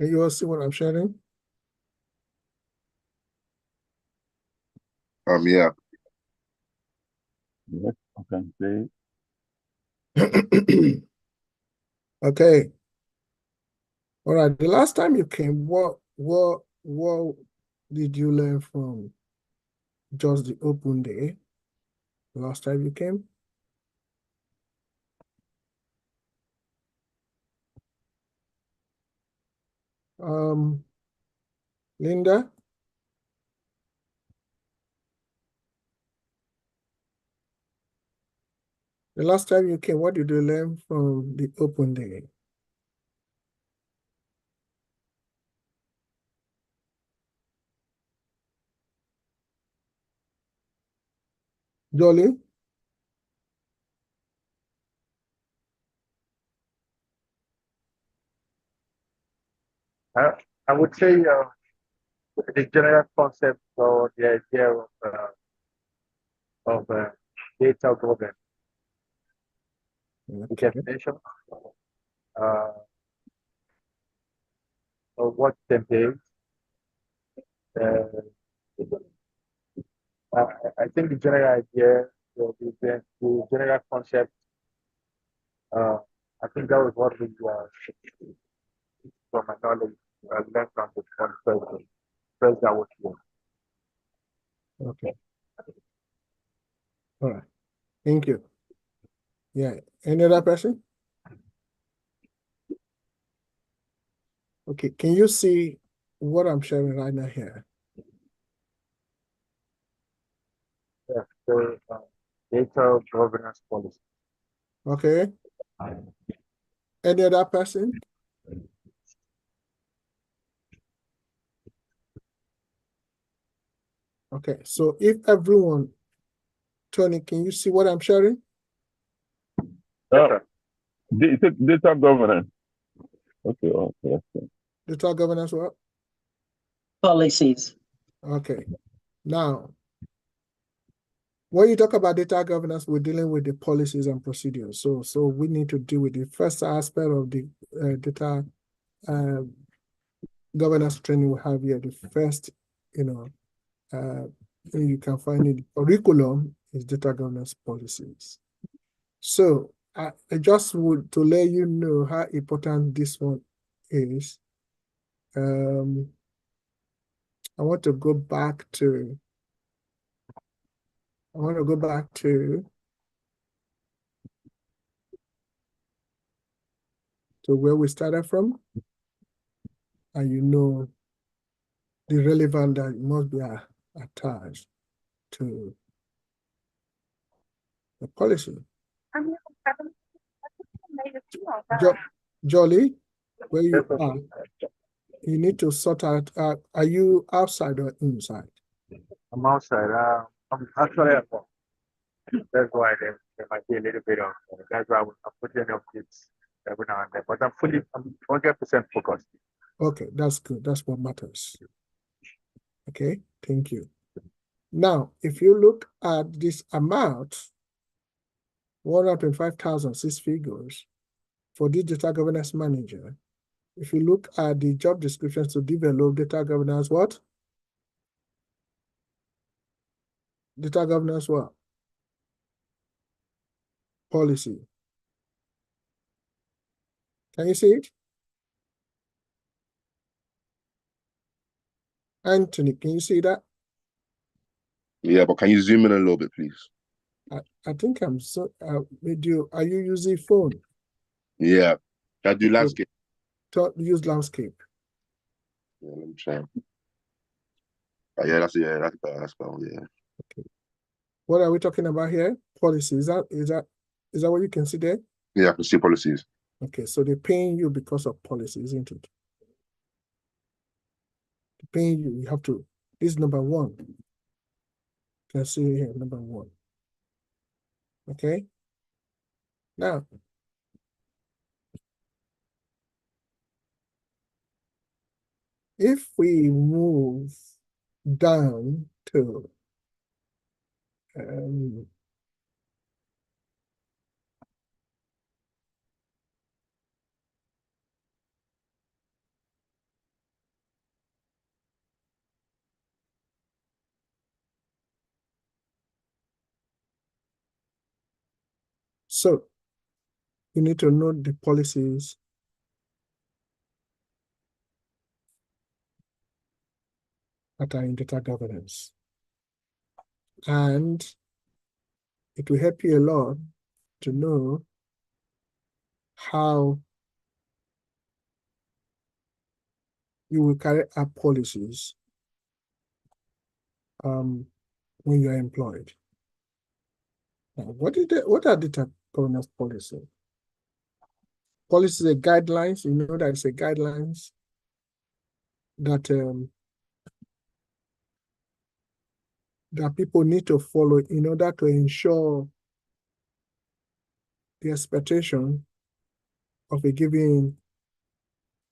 Can you all see what I'm sharing? Yeah. Yes, I can see. Okay. All right. The last time you came, what did you learn from just the open day? The last time you came? Linda? The last time you came, what did you learn from the open day? Jolly? I would say the general concept or the idea of data governance, the definition of what templates. I think the general idea, the general concept, I think that was what we from my knowledge, I learned from the first that was here. Okay. All right. Thank you. Yeah. Any other person? Okay. Can you see what I'm sharing right now here? Yeah. So data governance policy. Okay. Any other person? Okay. So if everyone, Tony, can you see what I'm sharing? Data governance. Okay, okay. Data governance what? Policies. Okay. Now, when you talk about data governance, we're dealing with the policies and procedures. So we need to deal with the first aspect of the data governance training we have here. The first, you can find in the curriculum is data governance policies. So I just would to let you know how important this one is. I want to go back to where we started from, and the relevant that must be attached to the policy. Jolly, where you are, you need to sort out, are you outside or inside? I'm outside. I'm actually at home. That's why there might be a little bit of, that's why I'm putting up kids every now and then. But I'm 100% focused. Okay, that's good. That's what matters. Okay, thank you. Now, if you look at this amount, 125,000, 6 figures, for the data governance manager, if you look at the job descriptions to develop data governance, what? Data governance what? Policy. Can you see it? Anthony, can you see that? Yeah, but can you zoom in a little bit, please? I think I'm so video. Are you using phone? Yeah. Can I do landscape? Use landscape. Yeah, let me try. Yeah, that's better. That's better. Yeah. Okay. What are we talking about here? Policy. Is that what you can see there? Yeah, I can see policies. Okay, so they're paying you because of policy, isn't it? paying you, you have to, this is number one. You can see here, number one. Okay? Now, if we move down to so you need to know the policies that are in data governance. And it will help you a lot to know how you will carry out policies when you are employed. Now, what are data governance policies? Policies are guidelines. You know that it's a guidelines that that people need to follow in order to ensure the expectation of a given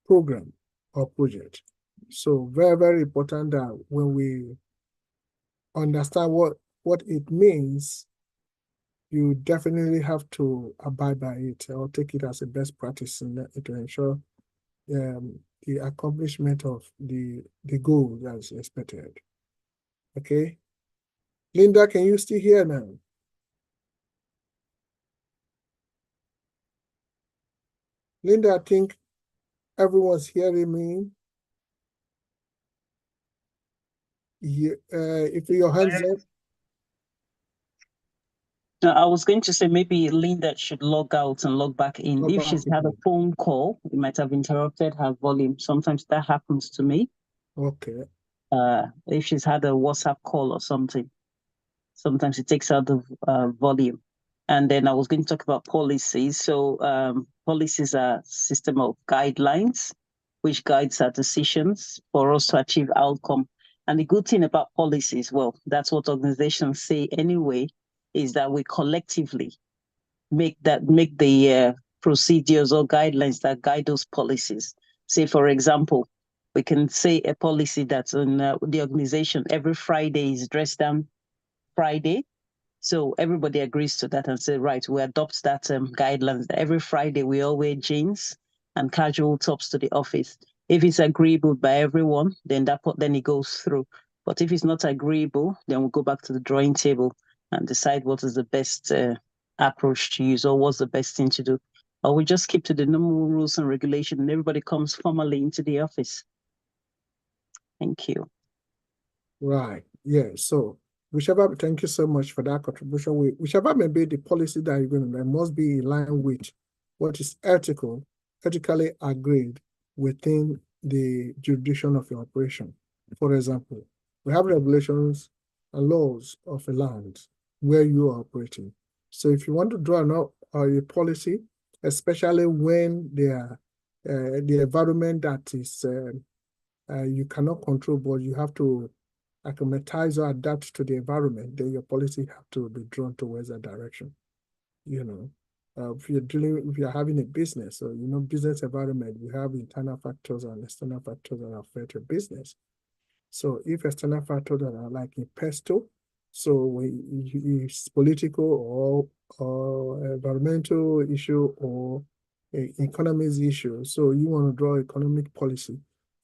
program or project. So very, very important that when we understand what it means, you definitely have to abide by it or take it as a best practice to ensure the accomplishment of the goal that's expected. Okay. Linda, can you still hear now? Linda, I think everyone's hearing me. If your hands up. No, I was going to say maybe Linda should log out and log back in. Log If back she's had a in. phone call, it might have interrupted her volume. Sometimes that happens to me. Okay. If she's had a WhatsApp call or something, sometimes it takes out the volume. And then I was going to talk about policies. So policies are a system of guidelines, which guides our decisions for us to achieve outcome. And the good thing about policies, well, that's what organizations say anyway, is that we collectively make the procedures or guidelines that guide those policies. Say, for example, we can say a policy that's in the organization every Friday is dress down Friday. So everybody agrees to that and say, right, we adopt that guidelines. Every Friday we all wear jeans and casual tops to the office. If it's agreeable by everyone, then it goes through. But if it's not agreeable, then we'll go back to the drawing table and decide what is the best approach to use or what's the best thing to do. Or we just keep to the normal rules and regulation and everybody comes formally into the office. Thank you. Right. Yeah. So thank you so much for that contribution. Whichever may be the policy that you're going to, must be in line with what is ethically agreed within the jurisdiction of your operation. For example, we have regulations and laws of a land where you are operating. So if you want to draw a policy, especially when the environment that is you cannot control, but you have to acclimatize or adapt to the environment, then your policy have to be drawn towards that direction. You know, if you're having a business, so business environment, we have internal factors and external factors that affect your business. So if external factors that are like impesto, so it's political or environmental issue or economics issue, so you want to draw economic policy,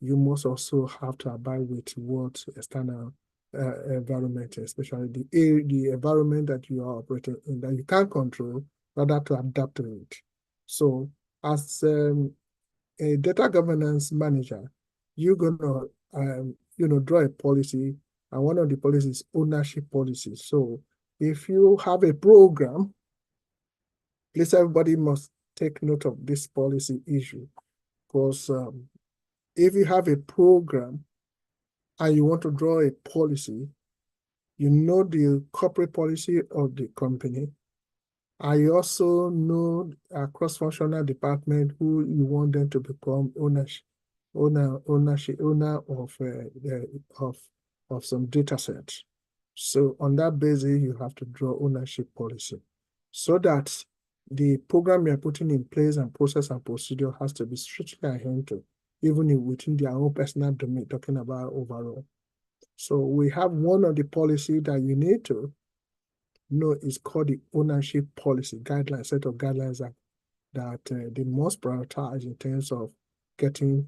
you must also have to abide with what external environment, especially the environment that you are operating in that you can't control, rather to adapt to it. So as a data governance manager, you're gonna draw a policy, and one of the policies is ownership policy. So if you have a program, please everybody must take note of this policy issue, because if you have a program and you want to draw a policy, you know the corporate policy of the company. I also know a cross-functional department who you want them to become owners owner of some data sets. So on that basis, you have to draw ownership policy so that the program you're putting in place and process and procedure has to be strictly adhered to, even within their own personal domain, talking about overall. So we have one of the policy that you need to know is called the ownership policy guideline, set of guidelines that they must prioritize in terms of getting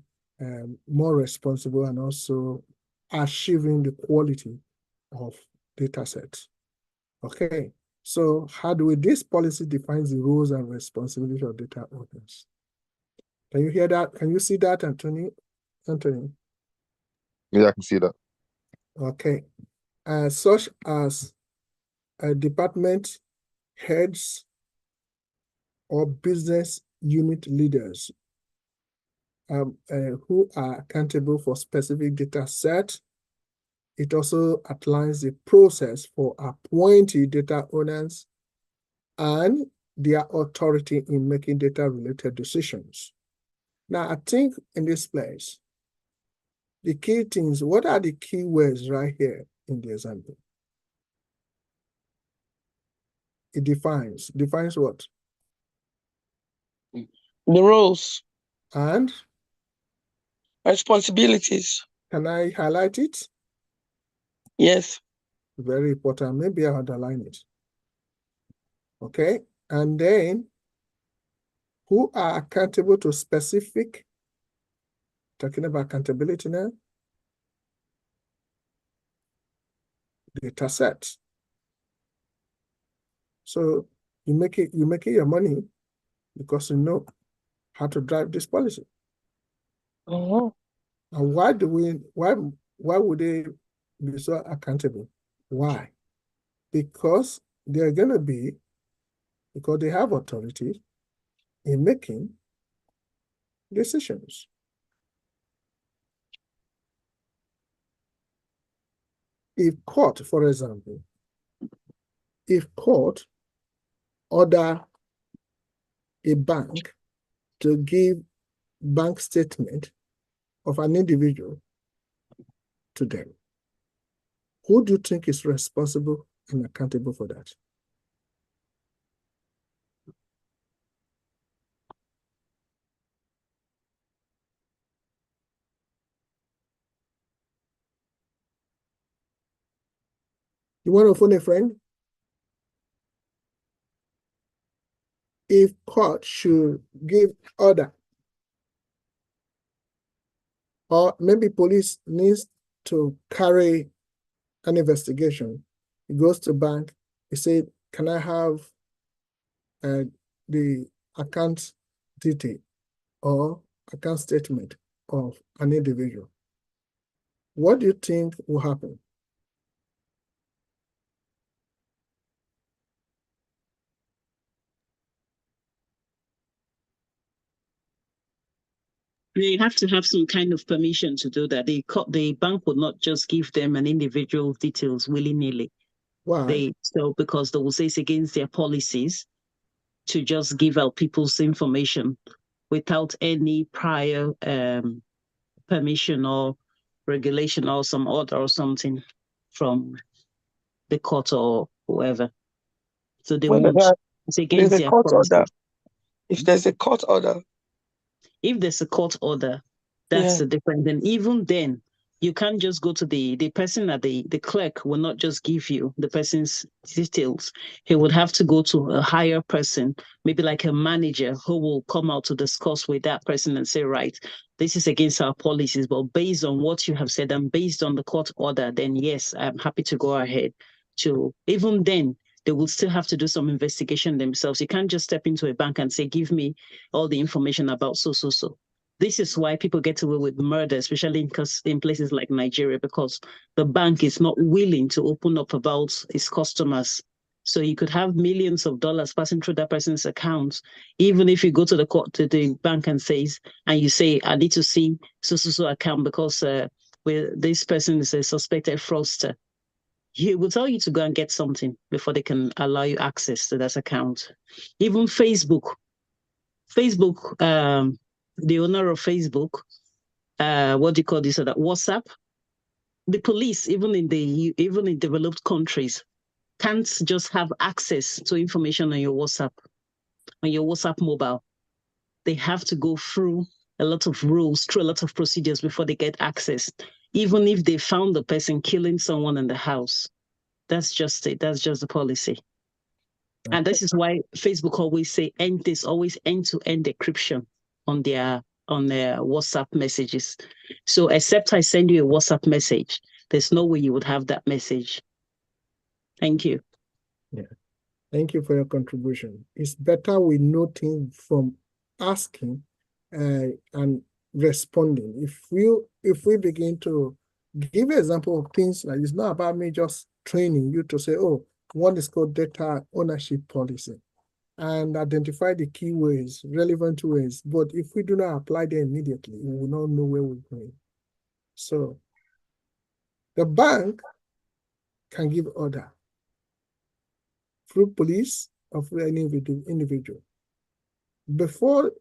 more responsible and also achieving the quality of data sets. Okay, so how do this policy defines the roles and responsibilities of data owners? Can you hear that? Can you see that, Anthony? Yeah, I can see that. Okay, such as department heads or business unit leaders who are accountable for specific data set. It also outlines the process for appointing data owners and their authority in making data-related decisions. Now, I think in this place, the key things, what are the key words right here in the example? It defines what? The roles And? Responsibilities. Can I highlight it? Yes. Very important. Maybe I'll underline it. Okay. And then, who are accountable to specific, talking about accountability now, data sets. So you make it your money because you know how to drive this policy. Uh-huh. And why would they be so accountable? Why? Because they have authority in making decisions. If court, for example, order a bank to give bank statement of an individual to them, who do you think is responsible and accountable for that? You want to phone a friend? If court should give order, or maybe police needs to carry an investigation, he goes to bank, he said, can I have the account detail or account statement of an individual? What do you think will happen? They have to have some kind of permission to do that. The bank would not just give them an individual details willy-nilly. Why? Because they will say it's against their policies to just give out people's information without any prior permission or regulation or some order or something from the court or whoever. So they won't. It's against their policy. If there's a court order. If there's a court order, that's the difference. And even then, you can't just go to the person at the clerk will not just give you the person's details. He would have to go to a higher person, maybe like a manager, who will come out to discuss with that person and say, right, this is against our policies, but based on what you have said and based on the court order, then yes, I'm happy to go ahead. Even then, they will still have to do some investigation themselves. You can't just step into a bank and say, give me all the information about so. This is why people get away with murder, especially in places like Nigeria, because the bank is not willing to open up about its customers. So you could have millions of dollars passing through that person's account. Even if you go to the bank and you say, I need to see so account because this person is a suspected fraudster. He will tell you to go and get something before they can allow you access to that account. Even Facebook, the owner of Facebook what do you call this, that WhatsApp. The police, even in developed countries, can't just have access to information on your WhatsApp mobile. They have to go through a lot of rules, through a lot of procedures before they get access, even if they found the person killing someone in the house. That's just it. That's just the policy. And this is why Facebook always say there's always end-to-end encryption on their WhatsApp messages. So except I send you a WhatsApp message, there's no way you would have that message. Thank you. Yeah. Thank you for your contribution. It's better we know things from asking and responding. If we begin to give an example of things like, it's not about me just training you to say, oh, one is called data ownership policy, and identify the key ways, relevant ways. But if we do not apply them immediately, we will not know where we're going. So the bank can give order through police or through any individual. Before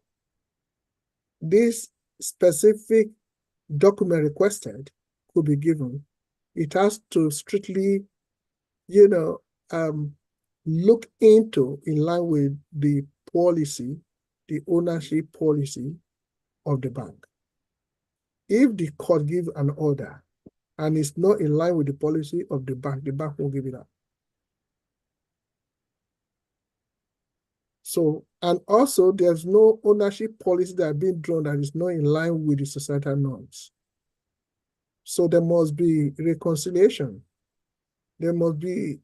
this specific document requested could be given, it has to strictly, look into, in line with the policy, the ownership policy of the bank. If the court gives an order and it's not in line with the policy of the bank will give it up. So, and also there's no ownership policy that has been drawn that is not in line with the societal norms. So there must be reconciliation. There must be,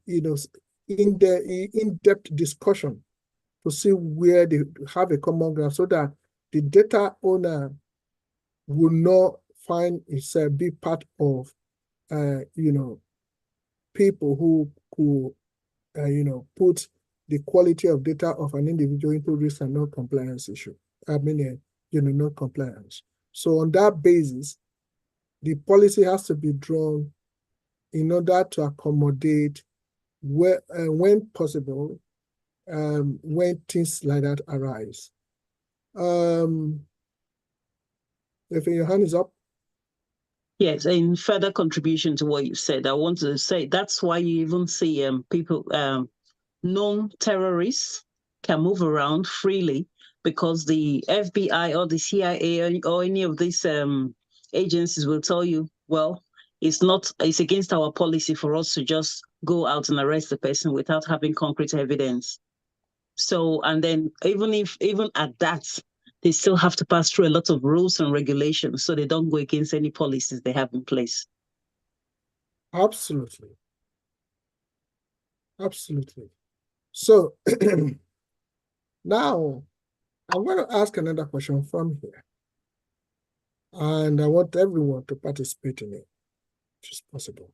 in-depth discussion to see where they have a common ground, so that the data owner will not find itself be part of, people who could, put the quality of data of an individual into risk and non-compliance issue. Non-compliance. So on that basis, the policy has to be drawn in order to accommodate when possible, when things like that arise. If your hand is up. Yes, in further contribution to what you said, I want to say that's why you even see people, known terrorists can move around freely, because the FBI or the CIA or any of these agencies will tell you, well, it's against our policy for us to just go out and arrest the person without having concrete evidence. So, and then even at that, they still have to pass through a lot of rules and regulations, so they don't go against any policies they have in place. Absolutely. Absolutely. So now I'm going to ask another question from here. And I want everyone to participate in it, which is possible.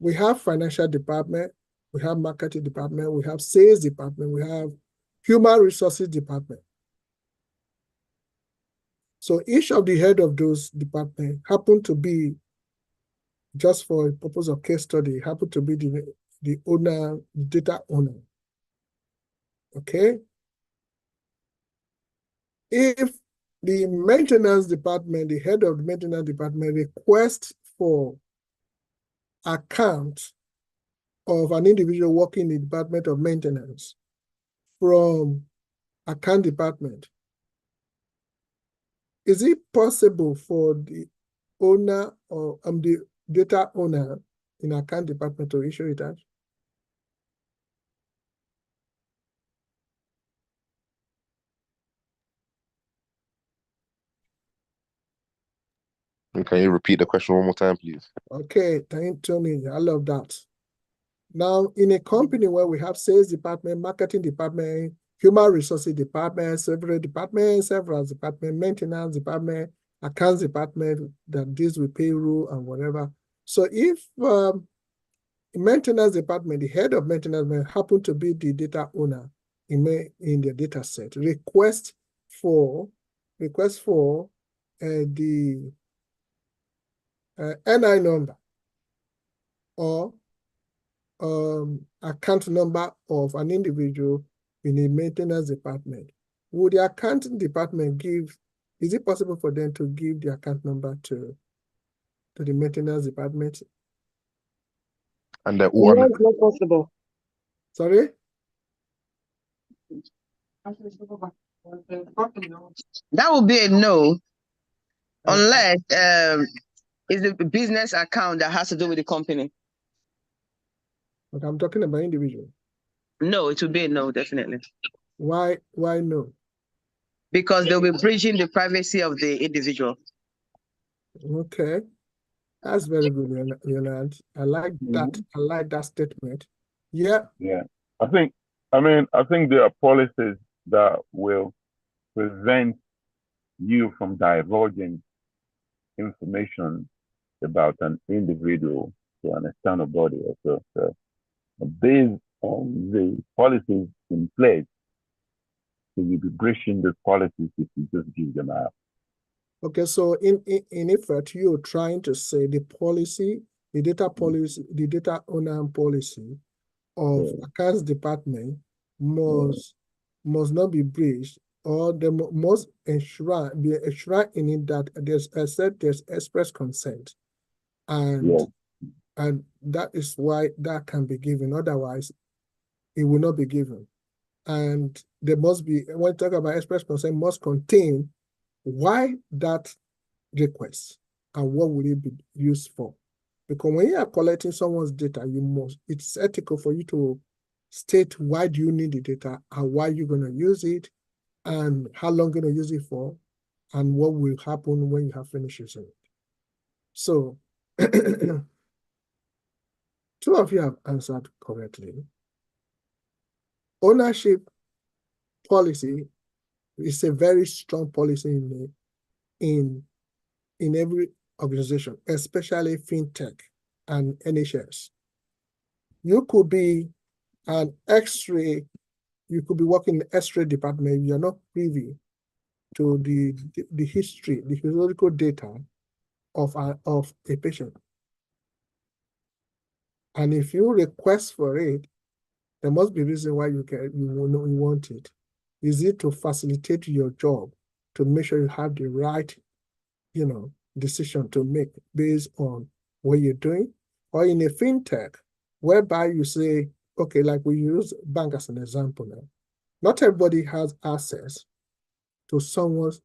We have financial department, we have marketing department, we have sales department, we have human resources department. So each of the head of those departments happen to be, just for the purpose of case study, happen to be the owner, the data owner. Okay? If the maintenance department, the head of the maintenance department requests for account of an individual working in the department of maintenance from account department, is it possible for the owner or the data owner in account department to issue it out? Can you repeat the question one more time, please? Okay, thank you, Tony. I love that. Now, in a company where we have sales department, marketing department, human resources department, several departments, maintenance department, accounts department that deals with payroll and whatever. So if maintenance department, the head of maintenance happen to be the data owner in the data set, request for the NI number or account number of an individual in a maintenance department. Would the accounting department give is it possible for them to give the account number to the maintenance department? And the No, it's not possible. Sorry? That would be a no, unless it's a business account that has to do with the company. But I'm talking about individual. No, it would be a no, definitely. Why no? Because they'll be breaching the privacy of the individual. Okay. That's very good, Leonard. I like that. I like that statement. Yeah. Yeah. I think there are policies that will prevent you from divulging information about an individual to an external body also. So based on the policies in place, so you'll be breaching the policies if you just give them out. Okay, so in effect, you're trying to say the policy, the data policy, the data owner policy of accounts department must not be breached, or they must be enshrined in it that there's express consent, and that is why that can be given. Otherwise, it will not be given. And there must be, when you talk about express consent, must contain why that request and what will it be used for. Because when you are collecting someone's data, it's ethical for you to state why do you need the data and why you're going to use it and how long you're going to use it for and what will happen when you have finished using it. So, two of you have answered correctly. Ownership policy is a very strong policy in every organization, especially fintech and NHS. You could be an X-ray, you could be working in the X-ray department, you're not privy to the history, the historical data of a patient. And if you request for it, there must be a reason why you want it. Is it to facilitate your job, to make sure you have the right, decision to make based on what you're doing? Or in a fintech, whereby you say, okay, like we use bank as an example now. Not everybody has access to someone's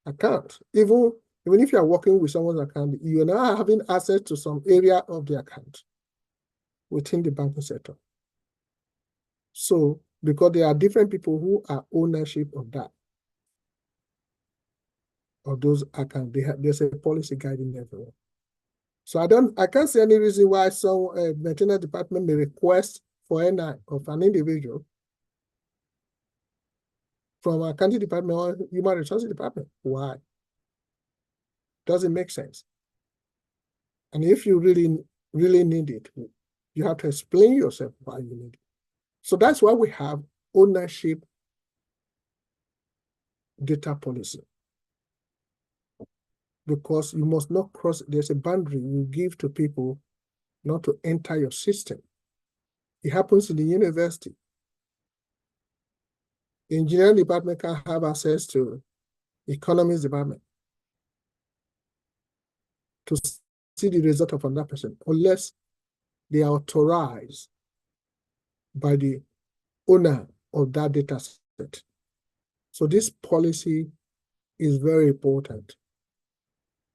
account. Even if you are working with someone's account, you are now having access to some area of the account within the banking sector. So, because there are different people who are ownership of that, of those accounts, there's a policy guiding everyone. So I can't see any reason why some maintenance department may request for NI of an individual from a accounting department or human resources department. Why? Doesn't make sense. And if you really need it, you have to explain yourself why you need it. So that's why we have ownership data policy. Because you must not cross, there's a boundary you give to people not to enter your system. It happens in the university. The engineering department can have access to economics department to see the result of another person unless they are authorized by the owner of that data set. So this policy is very important.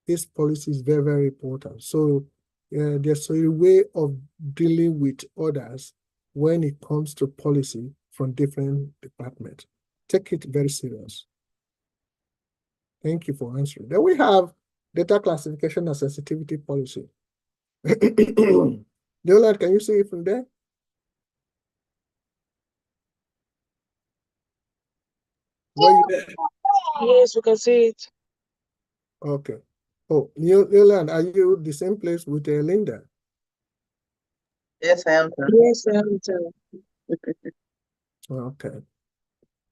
This policy is very, very important. So there's a way of dealing with others when it comes to policy from different departments. Take it very serious. Thank you for answering. Then we have data classification and sensitivity policy. Leonard, can you see it from there? Yes, we can see it. Okay. Oh, Leland, are you the same place with Linda? Yes, I am. Yes, I am too. Okay.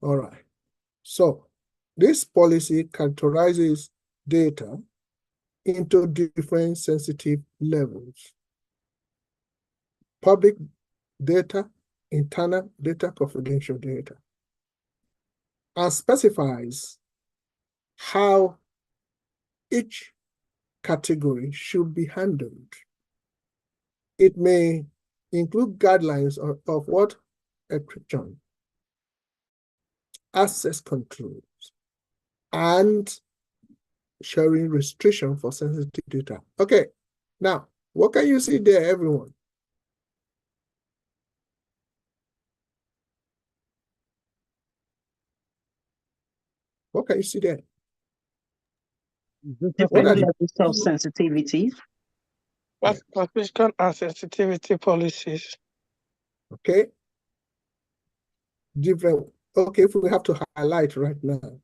All right. So this policy categorizes data into different sensitive levels. Public data, internal data, confidential data, and specifies how each category should be handled. It may include guidelines of what? Encryption, access controls, and sharing restriction for sensitive data. Okay, now, what can you see there, everyone? What can you see there? Different levels of sensitivity. Classification and sensitivity policies. Okay. Different. Okay, if we have to highlight right now,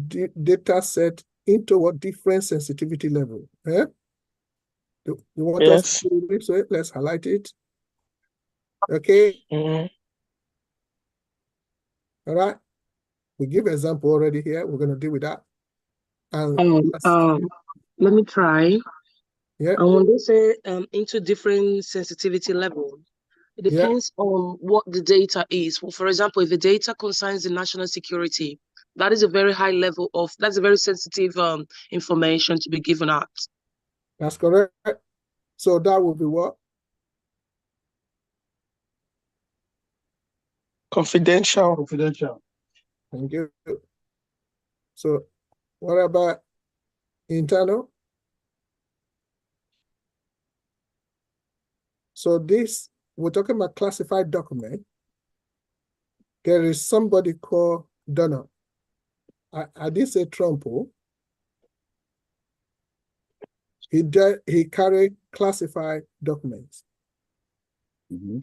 data set into what different sensitivity level? Eh? You want us to do this? So let's highlight it. Okay. Mm-hmm. All right. We give example already here. We're going to deal with that. And Let me try. yeah. And when they say into different sensitivity level, it depends on what the data is. Well, for example, if the data concerns the national security, that is a very high level of, that's a very sensitive information to be given out. That's correct. So that will be what? Confidential. Confidential. Thank you. So what about internal? So this, we're talking about classified document. There is somebody called Donald. I did say Trump. He carried classified documents.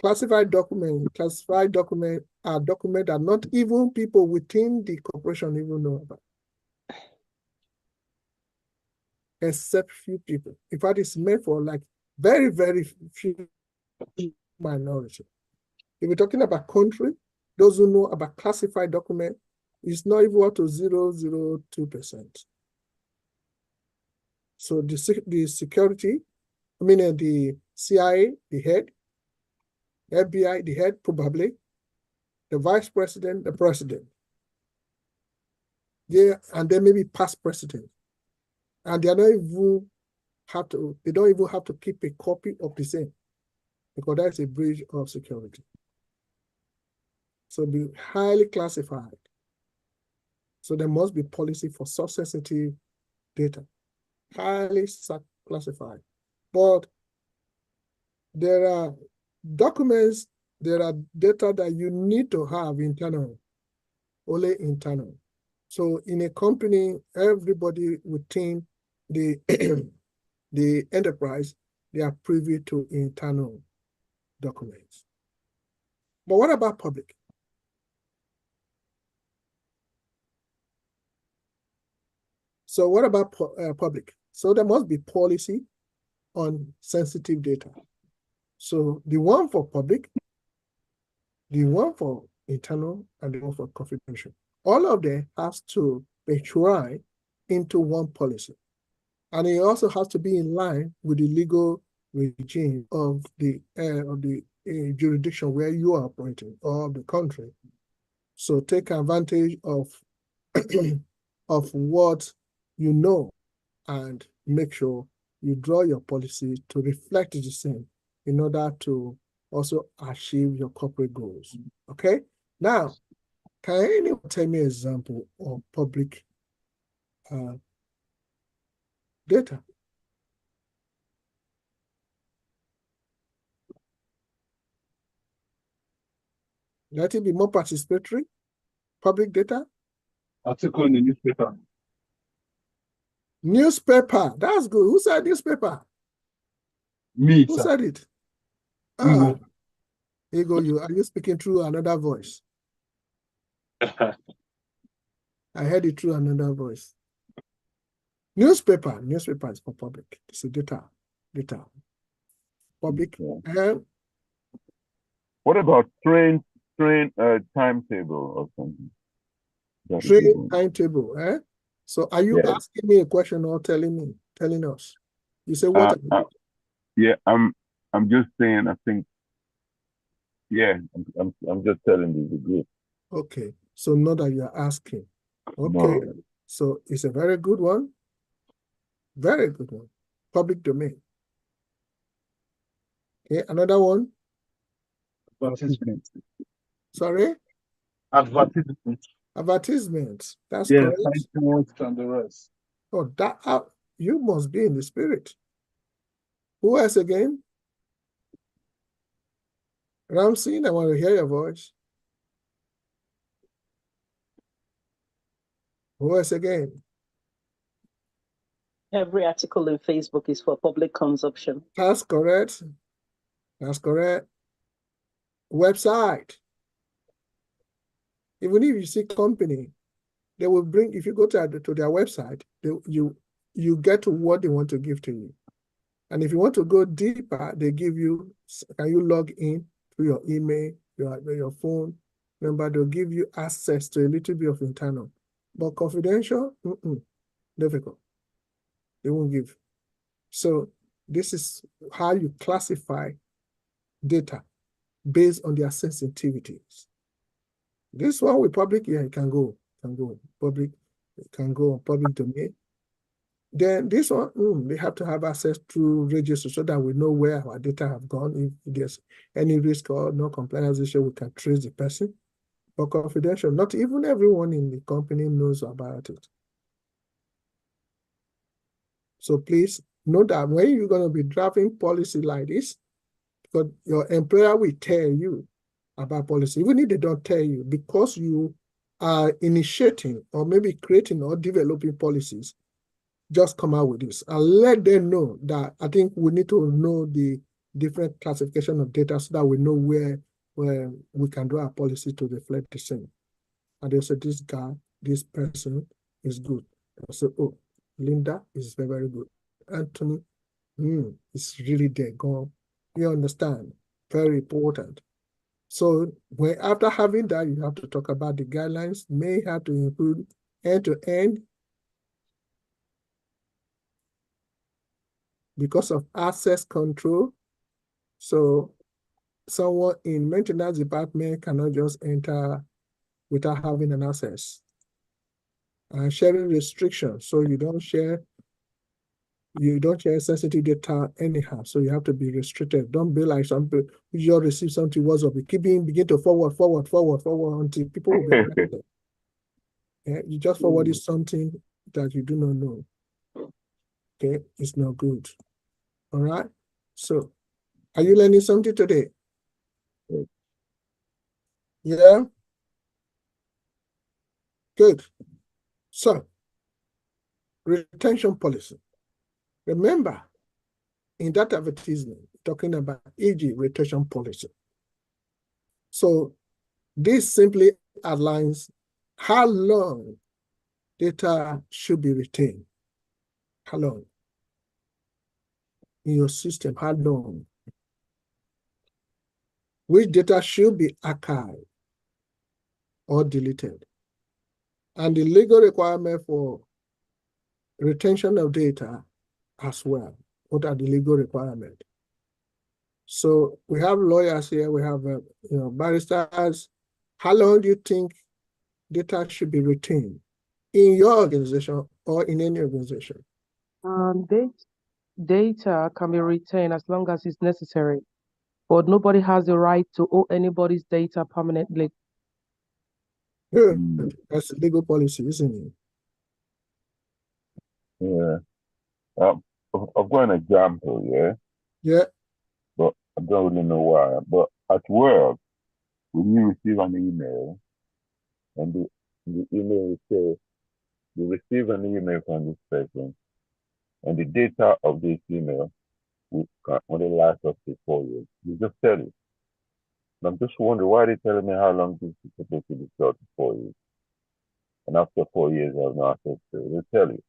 Classified documents are documents that not even people within the corporation even know about. Except few people. In fact, it's meant for like very, very few minority. If we're talking about country, those who know about classified document, it's not even up to 0.002%. So the security, the CIA, the head, FBI, the head, probably, the vice president, the president. Yeah, and then maybe past president. And they don't even have to keep a copy of the same, because that's a breach of security. So be highly classified. So there must be policy for such sensitive data, highly classified. But there are documents, there are data that you need to have internal, only internal. So in a company, everybody within the the enterprise, they are privy to internal documents. But what about public? So what about public? So there must be policy on sensitive data. So the one for public, the one for internal, and the one for confidential. All of them has to be enshrined into one policy. And it also has to be in line with the legal regime of the jurisdiction where you are operating, or the country. So take advantage of of what you know, and make sure you draw your policy to reflect the same in order to also achieve your corporate goals. Okay? Now, can anyone tell me an example of public data? Let it be more participatory. Public data. Article in the newspaper. Newspaper. That's good. Who said newspaper? Me, Who sir. said it? Here you go. Are you speaking through another voice? I heard it through another voice. Newspaper is for public. It's a data. Public. Yeah. What about train timetable or something? Train timetable, eh? So are you asking me a question or telling us? You say what? Yeah, I'm just saying. I think. Yeah, I'm just telling you the group. Okay, so not that you are asking. Okay, No. so it's a very good one. Very good one. Public domain. Okay, another one. Advertisement. Sorry? Advertisement. Advertisements. That's Yeah, correct. signposts and the rest. Oh, that you must be in the spirit. Who else again? Ramsey, I want to hear your voice. Who else again? Every article in Facebook is for public consumption. That's correct. That's correct. Website. Even if you see company, they will bring, if you go to their website, you get to what they want to give to you. And if you want to go deeper, they give you, can you log in to your email, your phone number? They'll give you access to a little bit of internal. But confidential, difficult. They won't give. So this is how you classify data based on their sensitivities. This one with public, yeah, it can go public, it can go on public domain. Then this one, they have to have access to registers so that we know where our data have gone. If there's any risk or no compliance issue, we can trace the person. But confidential, not even everyone in the company knows about it. So please know that when you're going to be drafting policy like this, because your employer will tell you about policy, even if they don't tell you, because you are initiating or maybe creating or developing policies, just come out with this and let them know that I think we need to know the different classification of data so that we know where we can do our policy to reflect the same. And they say, this guy, this person is good. I say, oh, Linda is very, very good. Anthony, is really there. Go, you understand? Very important. So after having that, you have to talk about the guidelines, may have to include end-to-end because of access control. So someone in maintenance department cannot just enter without having an access. Sharing restrictions, so you don't share sensitive data anyhow. So you have to be restricted. Don't be like some people who just receive something WhatsApp. You begin to forward until people will be arrested. Yeah, you just forwarded something that you do not know. Okay, it's not good. All right. So, are you learning something today? Yeah. Good. So, retention policy. Remember, in that advertisement, talking about e.g. retention policy. So, this simply outlines how long data should be retained. How long? In your system, how long? Which data should be archived or deleted? And the legal requirement for retention of data as well. What are the legal requirements? So we have lawyers here, we have barristers. How long do you think data should be retained in your organization or in any organization? Data can be retained as long as it's necessary, but nobody has the right to own anybody's data permanently. Yeah, that's legal policy, isn't it? Yeah. I've got an example, yeah? Yeah. But I don't really know why. But at work, when you receive an email, and the email says, you receive an email from this person, and the data of this email will only last up to 4 years. You just tell it. And I'm just wondering why they telling me how long this is supposed to be stored for 4 years. And after 4 years, I have no access to it. They tell you.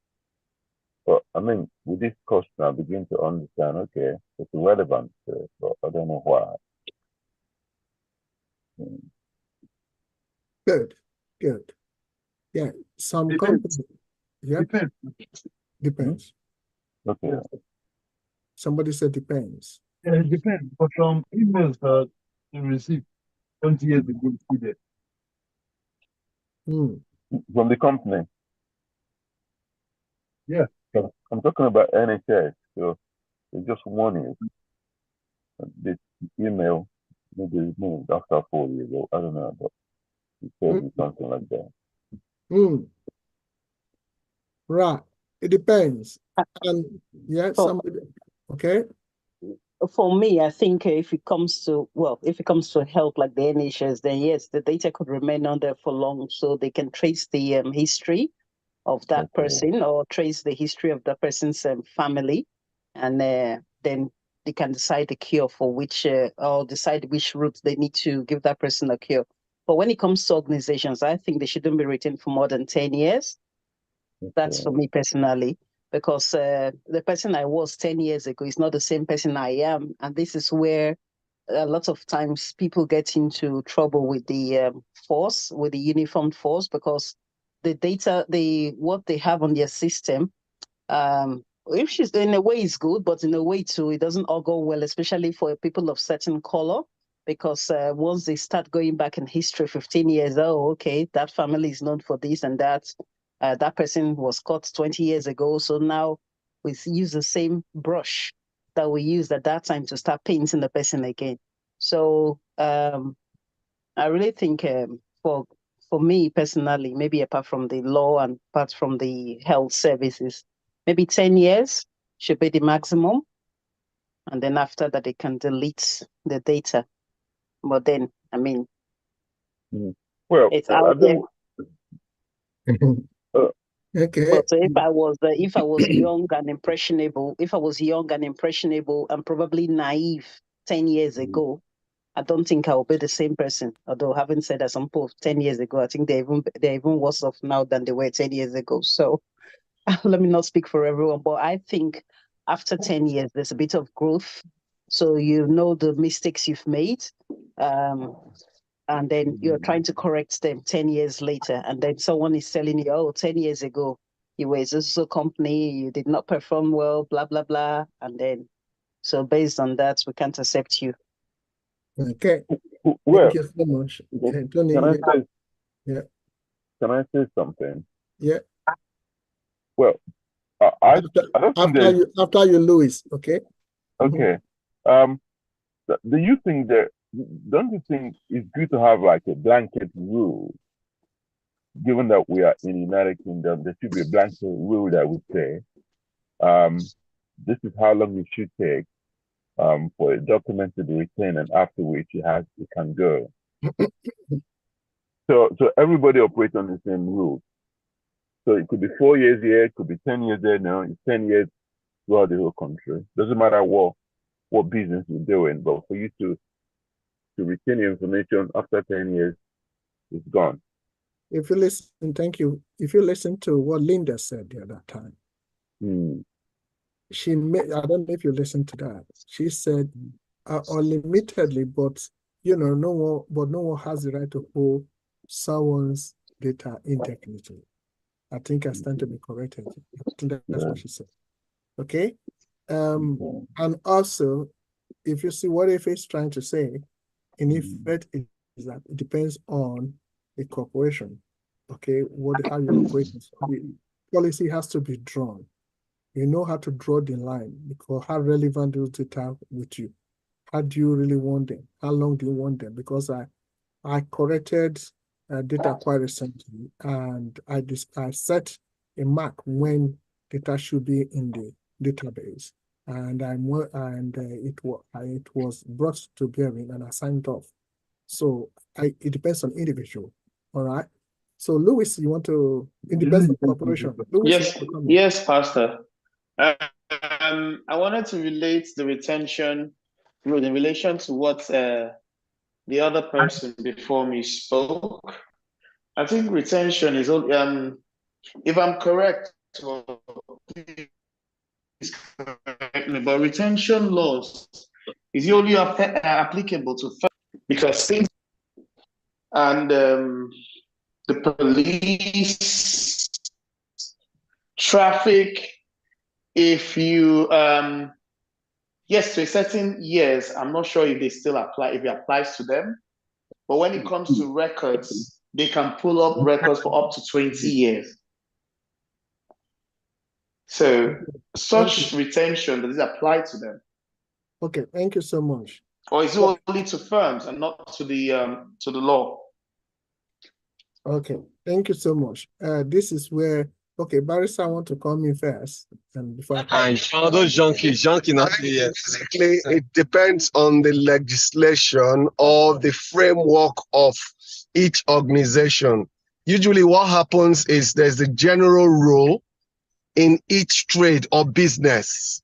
But I mean, with this question, I begin to understand, okay, it's relevant, but I don't know why. Good. Yeah, some companies. Yeah. Depends. Okay. Somebody said depends. Yeah, it depends. But some emails that you receive 20 years ago, see there. From the company. Yeah. I'm talking about NHS. So it's just warning you. This email maybe moved after 4 years old. I don't know, but it says something like that. Right. It depends. And yeah, somebody. Okay. For me, I think if it comes to help like the NHS, then yes, the data could remain on there for long, so they can trace the history of that person or trace the history of that person's family, and then they can decide the cure for which or decide which route they need to give that person a cure. But when it comes to organizations, I think they shouldn't be retained for more than 10 years. That's for me personally, because the person I was 10 years ago is not the same person I am. And this is where a lot of times people get into trouble with the force, with the uniformed force, because the data, what they have on their system, if she's in a way is good, but in a way too, it doesn't all go well, especially for people of certain color, because once they start going back in history, 15 years, oh, okay, that family is known for this and that. That person was caught 20 years ago. So now we use the same brush that we used at that time to start painting the person again. So I really think for me personally, maybe apart from the law and apart from the health services, maybe 10 years should be the maximum. And then after that, they can delete the data. But then, I mean, well, it's out there. Okay. But if I was young and impressionable, and probably naive 10 years ago, I don't think I will be the same person. Although having said that, some people 10 years ago, I think they're even worse off now than they were 10 years ago. So let me not speak for everyone, but I think after 10 years, there's a bit of growth. So you know the mistakes you've made. And then you're trying to correct them 10 years later. And then someone is telling you, oh, 10 years ago, you were a company, you did not perform well, blah, blah, blah. And then, so based on that, we can't accept you. Okay. Well, thank you so much. Tony, can I say something? Yeah. Well, after you, Louis. Okay. Okay. Do you think that? Don't you think it's good to have like a blanket rule? Given that we are in the United Kingdom, there should be a blanket rule that would say, this is how long it should take for a document to be retained, and after which it can go. So everybody operates on the same rule. So it could be 4 years here, it could be 10 years there. No, it's 10 years throughout the whole country. Doesn't matter what business you're doing, but for you to retain your information after 10 years, it's gone. If you listen, thank you. If you listen to what Linda said the other time, she made, I don't know if you listened to that. She said, unlimitedly, but no one has the right to hold someone's data indefinitely. I think I stand to be corrected. I think that's what she said. Okay. And also, if you see what if it's trying to say, in effect, is that it depends on the corporation. Okay, how you operate. The policy has to be drawn. You know how to draw the line, because how relevant is data with you? How do you really want them? How long do you want them? Because I corrected data quite recently, and I set a mark when data should be in the database, and it was brought to bearing, and I signed off. So it depends on individual. All right. So Louis, you want to? It depends on corporation. Louis, yes, Pastor. I wanted to relate the retention rule in relation to what the other person before me spoke. I think retention is, if I'm correct, please correct me, but retention laws is only applicable to because things and the police, traffic, if you yes, to a certain years, I'm not sure if they still apply, if it applies to them. But when it comes to records, they can pull up records for up to 20 years. So such retention, does it apply to them? Okay, thank you so much. Or is it only to firms and not to the law? Okay, thank you so much. This is where, okay, Barrister, I want to come in first. And before all those junkie, not basically, it depends on the legislation or the framework of each organization. Usually what happens is there's a general rule in each trade or business.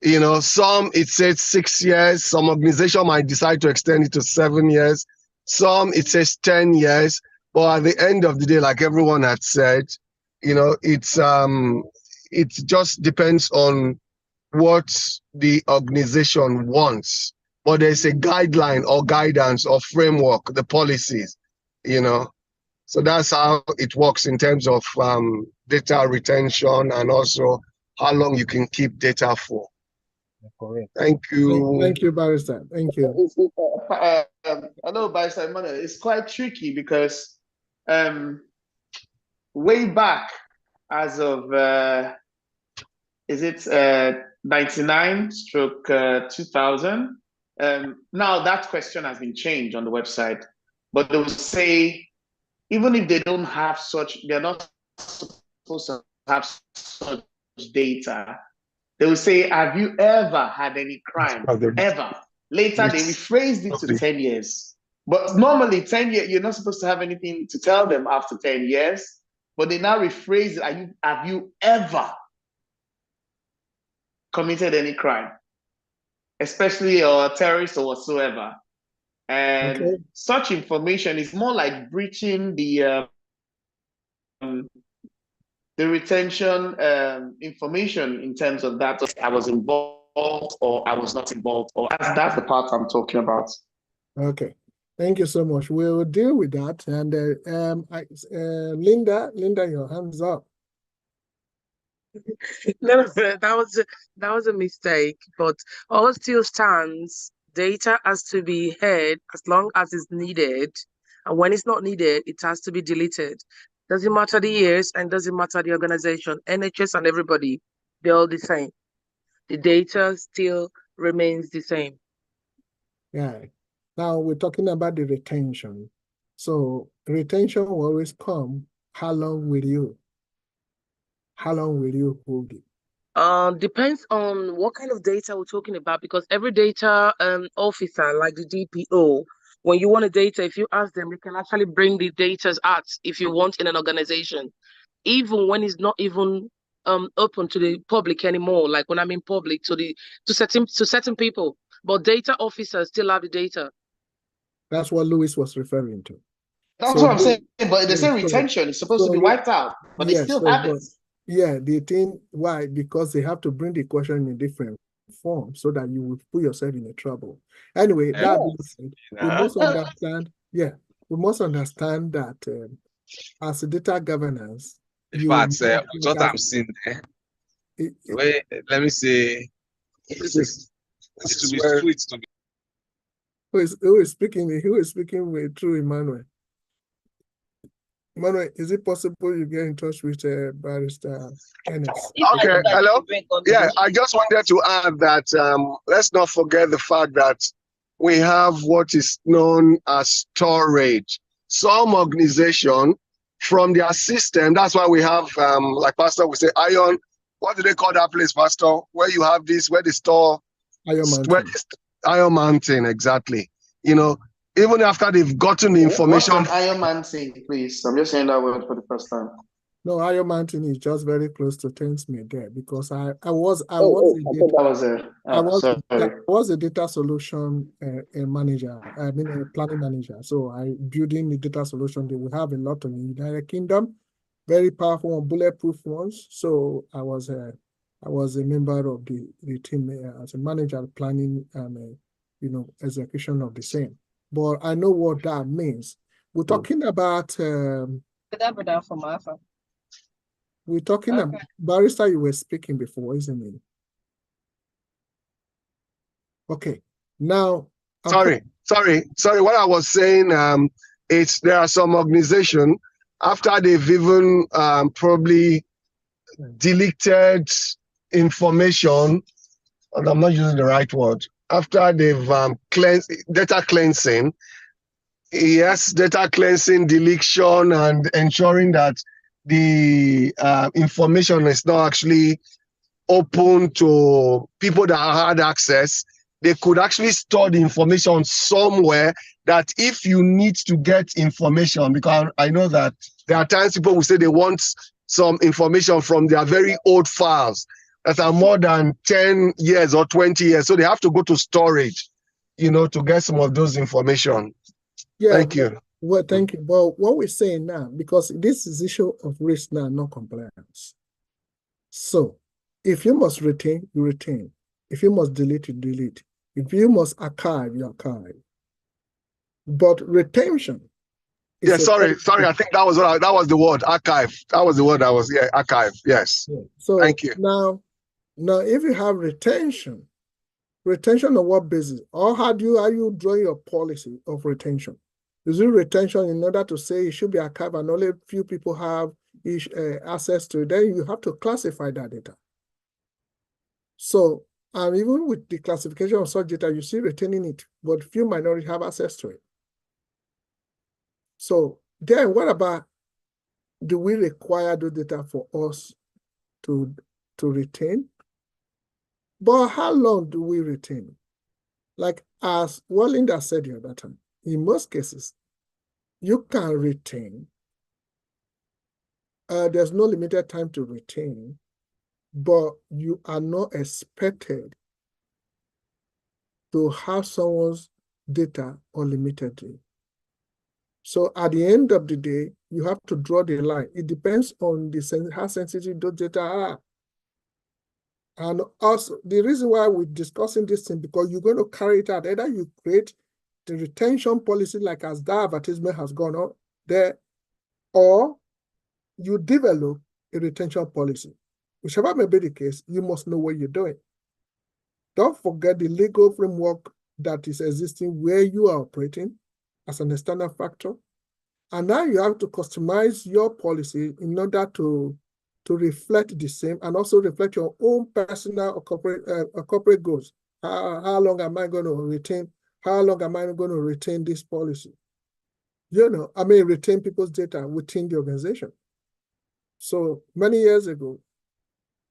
You know, some it says 6 years, some organization might decide to extend it to 7 years, some it says 10 years, but at the end of the day, like everyone had said, you know, it just depends on what the organization wants. But there's a guideline or guidance or framework, the policies, you know. So that's how it works in terms of data retention and also how long you can keep data for. Correct. Thank you. Thank you, Barrister. Thank you. Hello, Barrister Emmanuel. It's quite tricky because way back as of is it 99/2000? Now that question has been changed on the website, but they will say even if they don't have such, they're not supposed to have such data. They will say, have you ever had any crime? Ever. Later, they rephrased it to 10 years. But normally, 10 years, you're not supposed to have anything to tell them after 10 years. But they now rephrase it, have you ever committed any crime? Especially a terrorist or whatsoever. And such information is more like breaching the retention information in terms of that I was involved or I was not involved, or that's the part I'm talking about. Okay, thank you so much. We'll deal with that. And Linda, your hands up. No, that was a mistake. But all still stands. Data has to be held as long as it's needed, and when it's not needed, it has to be deleted. Doesn't matter the years and doesn't matter the organization. NHS and everybody, they're all the same. The data still remains the same. Yeah. Now we're talking about the retention. So retention will always come. How long will you hold it? Depends on what kind of data we're talking about, because every data officer, like the DPO, when you want a data, if you ask them, they can actually bring the data out if you want in an organization, even when it's not even open to the public anymore. Like when I'm in public to certain people, but data officers still have the data. That's what Louis was referring to. That's what I'm saying. But they say retention is supposed to be wiped out, but they still have it. Yeah, the thing, why? Because they have to bring the question in a different form so that you will put yourself in a trouble. Anyway, that being said, we must understand, we must understand that as a data governance, what I'm seeing there. Wait, let me say, this is to be sweet to be. Who is speaking with through Emmanuel? Emmanuel, is it possible you get in touch with Barrister Ennis? Okay, hello? Yeah, I just wanted to add that let's not forget the fact that we have what is known as storage. Some organization from their system, that's why we have, like Pastor would say, Iron, what do they call that place, Pastor? Where you have this, where they store? Iron Mountain, exactly. You know, even after they've gotten the information. What's an Iron Mountain, please? I'm just saying that word for the first time. No, Iron Mountain is just very close to Thamesmead there, because I was a data solution manager. I mean a planning manager. So I building the data solution. They will have a lot of in the United Kingdom, very powerful and bulletproof ones. So I was a member of the team as a manager, planning and execution of the same. But I know what that means. We're talking about we're talking about Barrister, you were speaking before, isn't it? Okay. Now sorry. What I was saying there are some organizations after they've even probably deleted information, and I'm not using the right word, after they've data cleansing, yes, data cleansing, deletion, and ensuring that the information is not actually open to people that had access. They could actually store the information somewhere that if you need to get information, because I know that there are times people will say they want some information from their very old files that are more than 10 years or 20 years. So they have to go to storage, to get some of those information. Yeah. Thank you. Well, thank you. Well, what we're saying now, because this is issue of risk now, not compliance. So if you must retain, you retain. If you must delete, you delete. If you must archive, you archive. But retention. Yeah, sorry. I think that was the word, archive. That was the word archive. Yes. Yeah. So thank you. Now, if you have retention on what basis? Or how are you drawing your policy of retention? Is it retention in order to say it should be archived and only a few people have access to it? Then you have to classify that data. So, and even with the classification of such data, you see retaining it, but few minorities have access to it. So then what about, do we require the data for us to retain? But how long do we retain? Like as Linda said the other time, in most cases, you can retain. There's no limited time to retain, but you are not expected to have someone's data unlimitedly. So at the end of the day, you have to draw the line. It depends on how sensitive those data are. And also, the reason why we're discussing this thing, because you're going to carry it out. Either you create the retention policy like as that advertisement has gone on there, or you develop a retention policy. Whichever may be the case, you must know what you're doing. Don't forget the legal framework that is existing where you are operating as an external factor. And now you have to customize your policy in order to reflect the same and also reflect your own personal or corporate goals. How long am I going to retain? How long am I going to retain this policy? Retain people's data within the organization. So many years ago,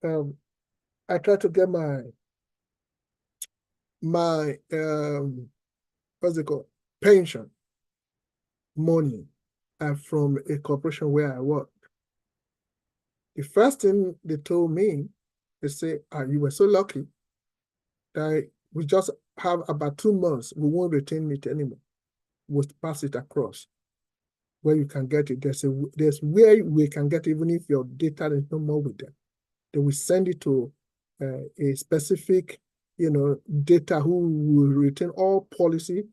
I tried to get my pension money from a corporation where I worked. The first thing they told me, they say, you were so lucky that we just have about 2 months, we won't retain it anymore. We'll pass it across where you can get it. There's where we can get it, even if your data is no more with them. They will send it to a specific, data who will retain all policy,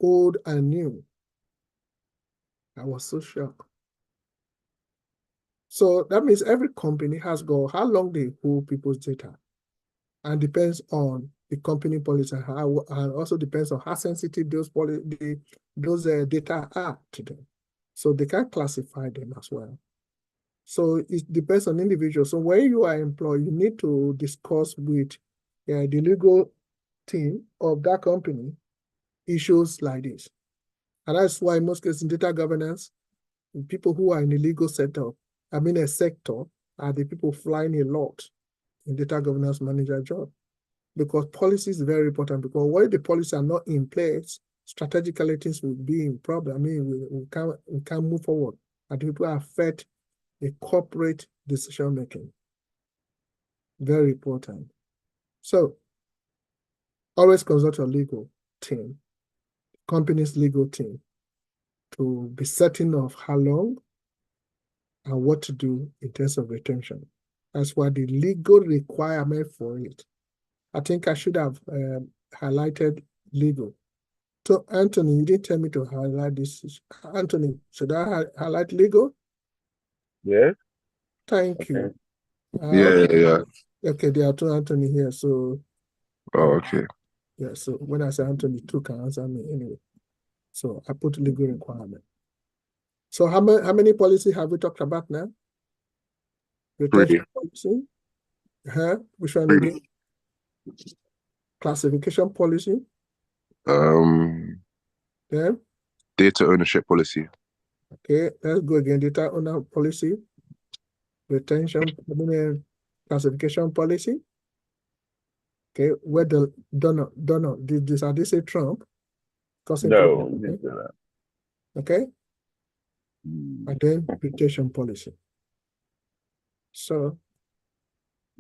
old and new. I was so shocked. So that means every company has got how long they hold people's data, and depends on the company policy and also depends on how sensitive those data are to them. So they can classify them as well. So it depends on individuals. So when you are employed, you need to discuss with the legal team of that company issues like this. And that's why in most cases in data governance, people who are in the legal sector, a sector, are the people flying a lot in data governance manager job. Because policy is very important, because when the policies are not in place, strategically things will be in problem. We can't move forward. And people affect the corporate decision making. Very important. So always consult your legal team, company's legal team, to be certain of how long and what to do in terms of retention. That's why the legal requirement for it. I think I should have highlighted legal. So Anthony, you didn't tell me to highlight this. Anthony, should I highlight legal? Yes. Thank you. Yeah. Okay, there are 2 Anthony here, so. Oh, okay. Yeah, so when I say Anthony, 2 can answer me anyway. So I put legal requirement. So how many policy have we talked about now? Retention policy. Which one again? Classification policy. Then Data ownership policy. okay, let's go again. Data owner policy, retention, classification policy. Okay, where the Donald, did this say Trump? No, okay. And then retention policy. So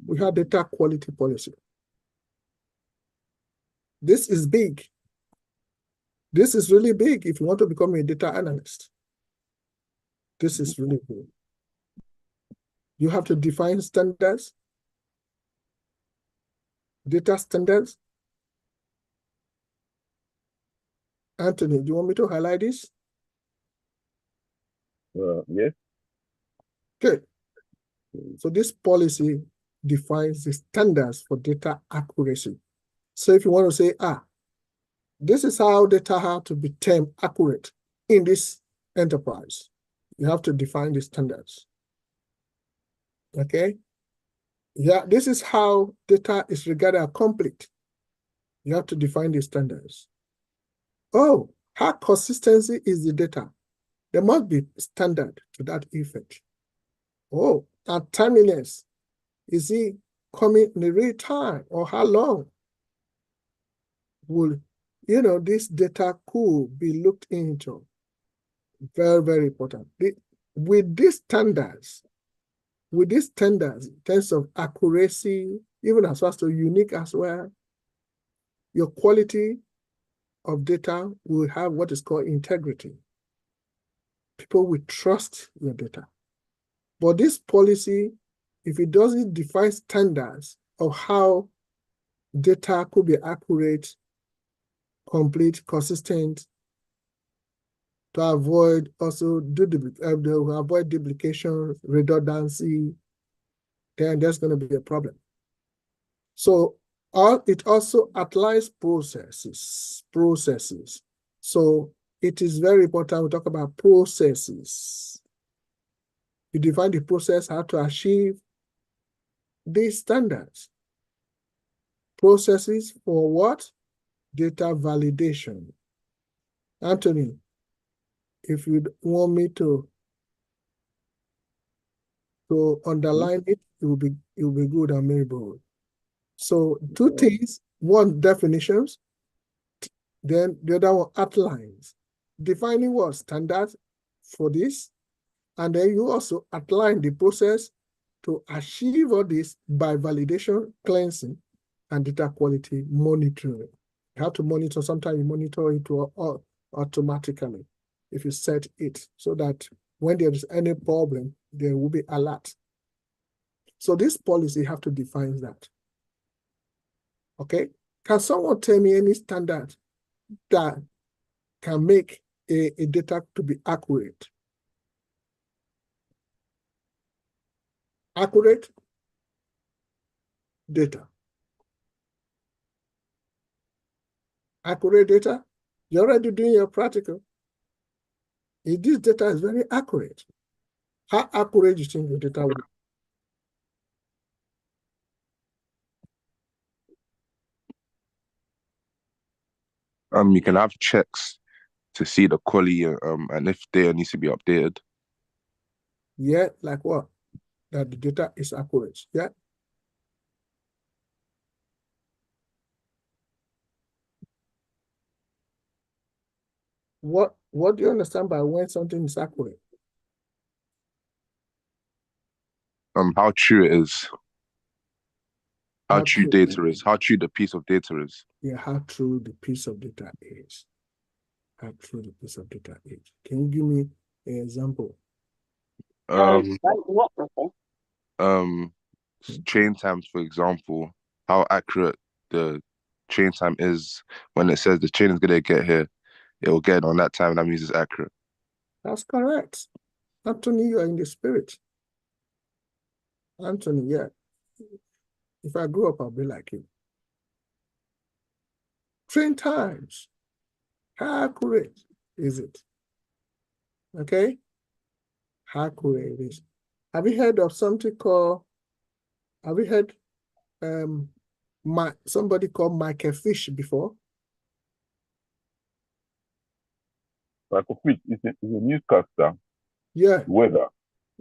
we have data quality policy. This is big. This is really big if you want to become a data analyst. This is really big. You have to define standards, data standards. Anthony, do you want me to highlight this? Yes. Good. So this policy defines the standards for data accuracy. So if you want to say, this is how data have to be termed accurate in this enterprise, you have to define the standards. Okay? Yeah, this is how data is regarded as complete. You have to define the standards. Oh, how consistency is the data? There must be standard to that effect. Oh, and timeliness. Is it coming in real time, or how long will this data could be looked into? Very, very important. With these standards, in terms of accuracy, even as far as to unique as well, your quality of data will have what is called integrity. People will trust your data. But this policy, if it doesn't define standards of how data could be accurate, complete, consistent, to avoid avoid duplication, redundancy, then there's going to be a problem. So it also outlines processes. So it is very important we talk about processes. You define the process, how to achieve these standards. Processes for what? Data validation. Anthony, if you want me to underline it, it will be good and very bold. So two things: one, definitions, then the other one, outlines. Defining what standards for this, and then you also outline the process to achieve all this by validation, cleansing, and data quality monitoring. You have to monitor. Sometimes you monitor it automatically if you set it, so that when there is any problem, there will be alert. So this policy have to define that. Okay? Can someone tell me any standard that can make a data to be accurate? Accurate data. Accurate data. You're already doing your practical. If this data is very accurate, how accurate do you think your data will be? You can have checks to see the quality, and if data needs to be updated. Yeah, like what? That the data is accurate. Yeah. What do you understand by when something is accurate? How true it is. How true data is. How true the piece of data is. Yeah, how true the piece of data is. How true the piece of data is. Can you give me an example? Train times, for example, how accurate the train time is. When it says the train is gonna get here, it will get on that time. That means it's accurate. That's correct. Anthony, you are in the spirit. Anthony, yeah. If I grew up, I'll be like you. Train times. How accurate is it? Okay? how accurate it is. Have you heard of something called, have you heard somebody called Michael Fish before? Michael Fish is a newscaster. Yeah. Weather.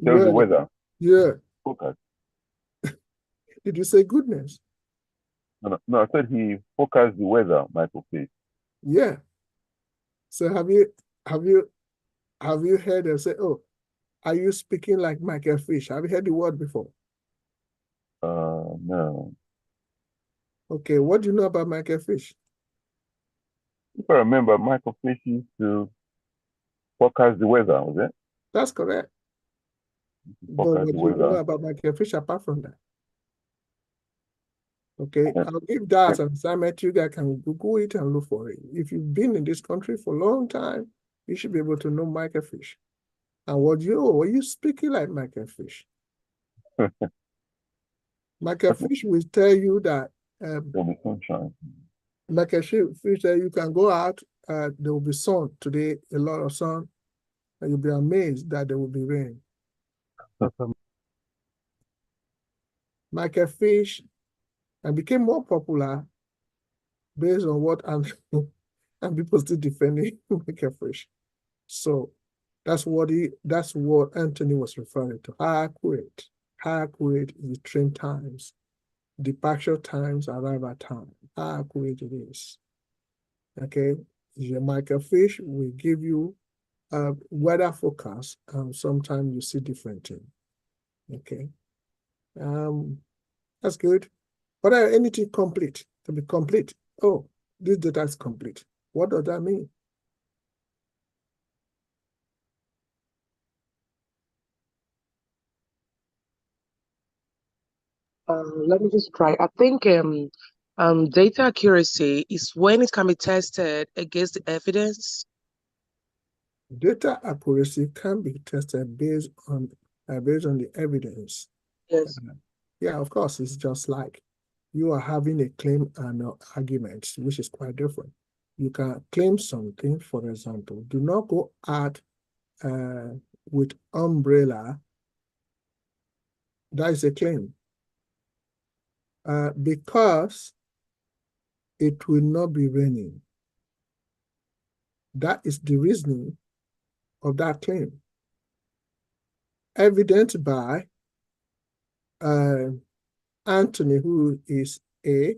Tells the weather. Yeah. Focus. Did you say goodness? No, I said he forecast the weather, Michael Fish. Yeah. So have you heard them say, oh, are you speaking like Michael Fish? Have you heard the word before? No. Okay, what do you know about Michael Fish? If I remember, Michael Fish used to forecast the weather, was it? That's correct. But what do you know about Michael Fish apart from that? Okay, I'll give that as an assignment. You guys can Google it and look for it. If you've been in this country for a long time, you should be able to know Michael Fish. And were you speaking like Michael Fish? Michael Fish will tell you that there'll be sunshine. Michael Fish said you can go out, there will be sun today, a lot of sun, and you'll be amazed that there will be rain. Michael Fish and became more popular based on what and people still defending Michael Fish. So that's what Anthony was referring to. How accurate is the train times, departure times, arrival time. How accurate it is. Okay, your Michael Fish will give you a weather forecast, and sometimes you see different things. Okay, that's good. But anything complete to be complete. Oh, this data is complete. What does that mean? Let me just try. I think data accuracy is when it can be tested against the evidence. Data accuracy can be tested based on the evidence. Yes. Yeah, of course, it's just like you are having a claim and an argument, which is quite different. You can claim something, for example, do not go out with umbrella. That is a claim. Because it will not be raining. That is the reasoning of that claim. Evident by Anthony, who is a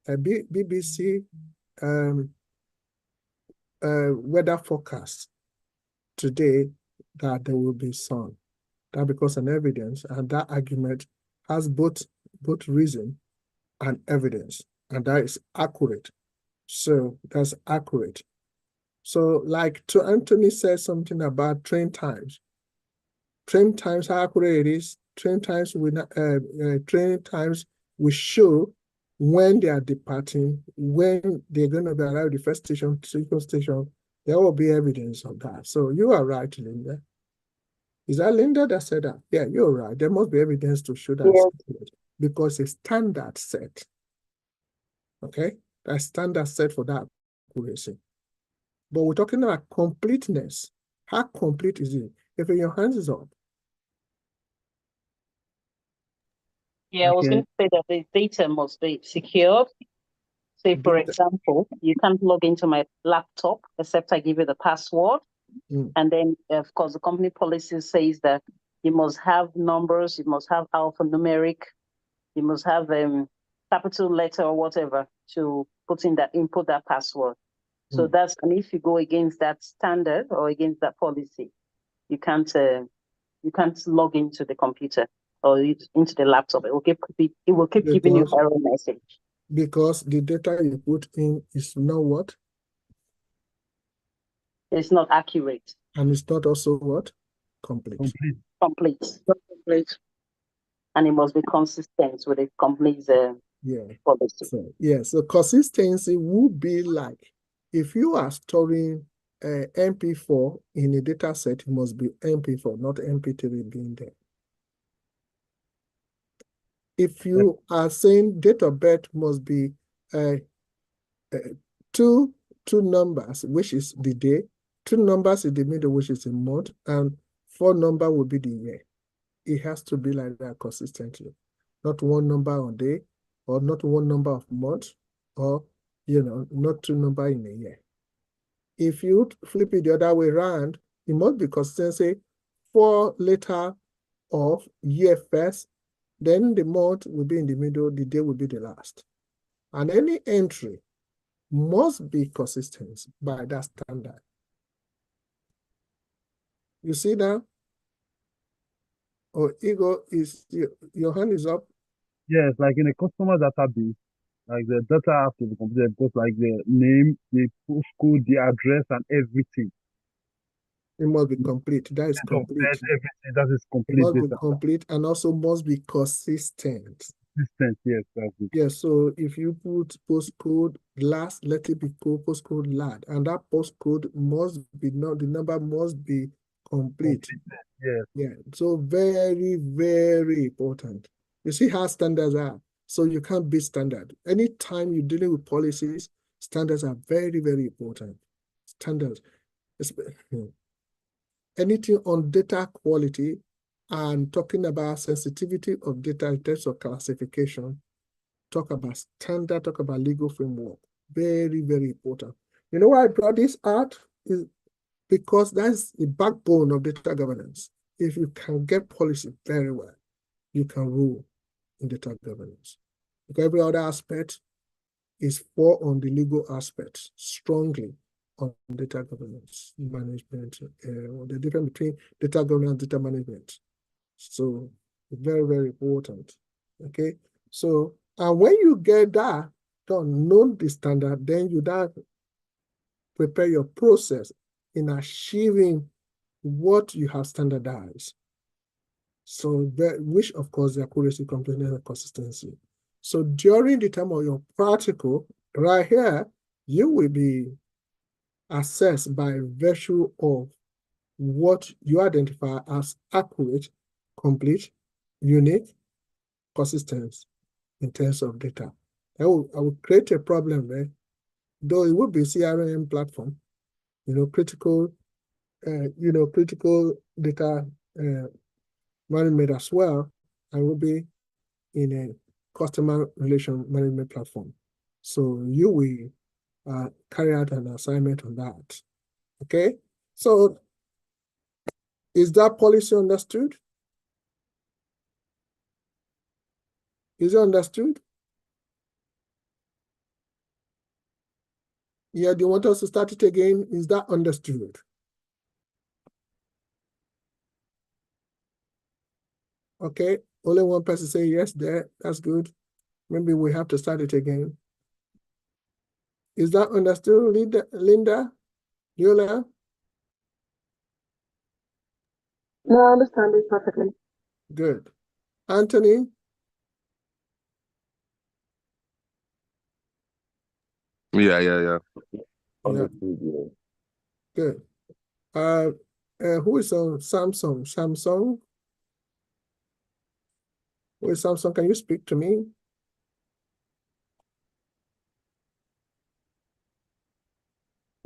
BBC weather forecast today that there will be sun. That because an evidence, and that argument has both reason and evidence, and that is accurate. So that's accurate. So like to Anthony said something about train times. Train times, how accurate it is. Train times will show when they are departing, when they're going to be arrived at the first station, second station. There will be evidence of that. So you are right, Linda. Is that Linda that said that? Yeah, you're right. There must be evidence to show that it's because it's standard set. Okay, that's standard set for that accuracy. But we're talking about completeness. How complete is it? If your hands is up. Yeah, I was going to say that the data must be secured. Say, for example, you can't log into my laptop except I give you the password. And then, of course, the company policy says that you must have numbers, you must have alphanumeric, you must have capital letter or whatever to input that password. So that's, and if you go against that standard or against that policy, you can't log into the computer or into the laptop. It will keep giving you error message. Because the data you put in is not what? It's not accurate. And it's not also what? Complete. Complete. And it must be consistent with the company's policy. So consistency would be like, if you are storing MP4 in a data set, it must be MP4, not MP3 being there. If you are saying date of birth must be two numbers, which is the day, two numbers in the middle, which is the month, and 4 number will be the year. It has to be like that consistently. Not one number on day, or not one number of month, or not 2 number in a year. If you flip it the other way around, it must be consistent, say 4 letter of year first, then the month will be in the middle, the day will be the last. And any entry must be consistent by that standard. You see now? Oh, Igor, your hand is up. Yes, like in a customer database, like the data have to be completed because like the name, the postcode, the address, and everything. It must be complete. That is Date of complete. birth, everything. That is It complete must be data. complete and also must be consistent. Consistent, yes, that's it. Yes, so if you put postcode last, let it be called postcode lad, and that postcode must be not, the number must be complete. Yes. Yeah, so very, very important. You see how standards are. So you can't beat standard. Anytime you're dealing with policies, standards are very, very important. Standards. Anything on data quality and talking about sensitivity of data in terms of classification, talk about standard, talk about legal framework. Very, very important. You know why I brought this out? Is because that's the backbone of data governance. If you can get policy very well, you can rule in data governance. Because every other aspect is for on the legal aspect, strongly on data governance management, the difference between data governance and data management. So very, very important. Okay. So, and when you get that done, know the standard, then you then prepare your process in achieving what you have standardized. So that, which of course the accuracy, completeness, and consistency. So during the time of your practical, right here, you will be assessed by virtue of what you identify as accurate, complete, unique, consistent in terms of data. I will create a problem there, though it would be CRM platform, critical data management as well, and will be in a customer relation management platform. So you will carry out an assignment on that. Okay, so is that policy understood? Is it understood? Yeah, do you want us to start it again? Is that understood? Okay, only one person say yes there. That's good. Maybe we have to start it again. Is that understood, Linda? Yola? No, I understand it perfectly. Good. Anthony? Yeah. Yeah. Understood, yeah. Good. Who is on Samsung? Samsung? Who is Samsung? Can you speak to me?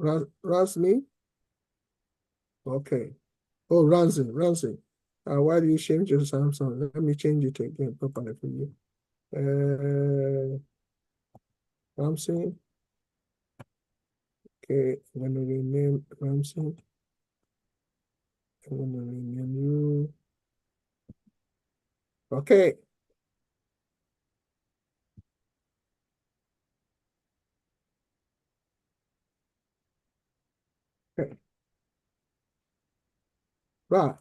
Rasmi? Okay. Oh, Ramsey. Why do you change your Samsung? Let me change it again properly for you. Ramsey. Okay, I'm going to rename Ramsey. I'm going to rename you. Okay. Okay. Right.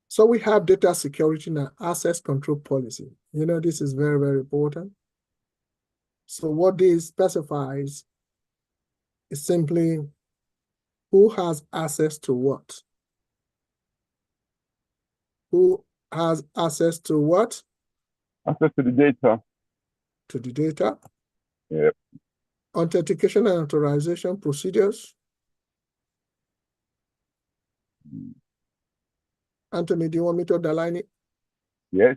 So we have data security and access control policy. This is very, very important. So what this specifies is simply who has access to what? Who has access to what? Access to the data. To the data. Yep. Authentication and authorization procedures. Anthony, do you want me to underline it? Yes.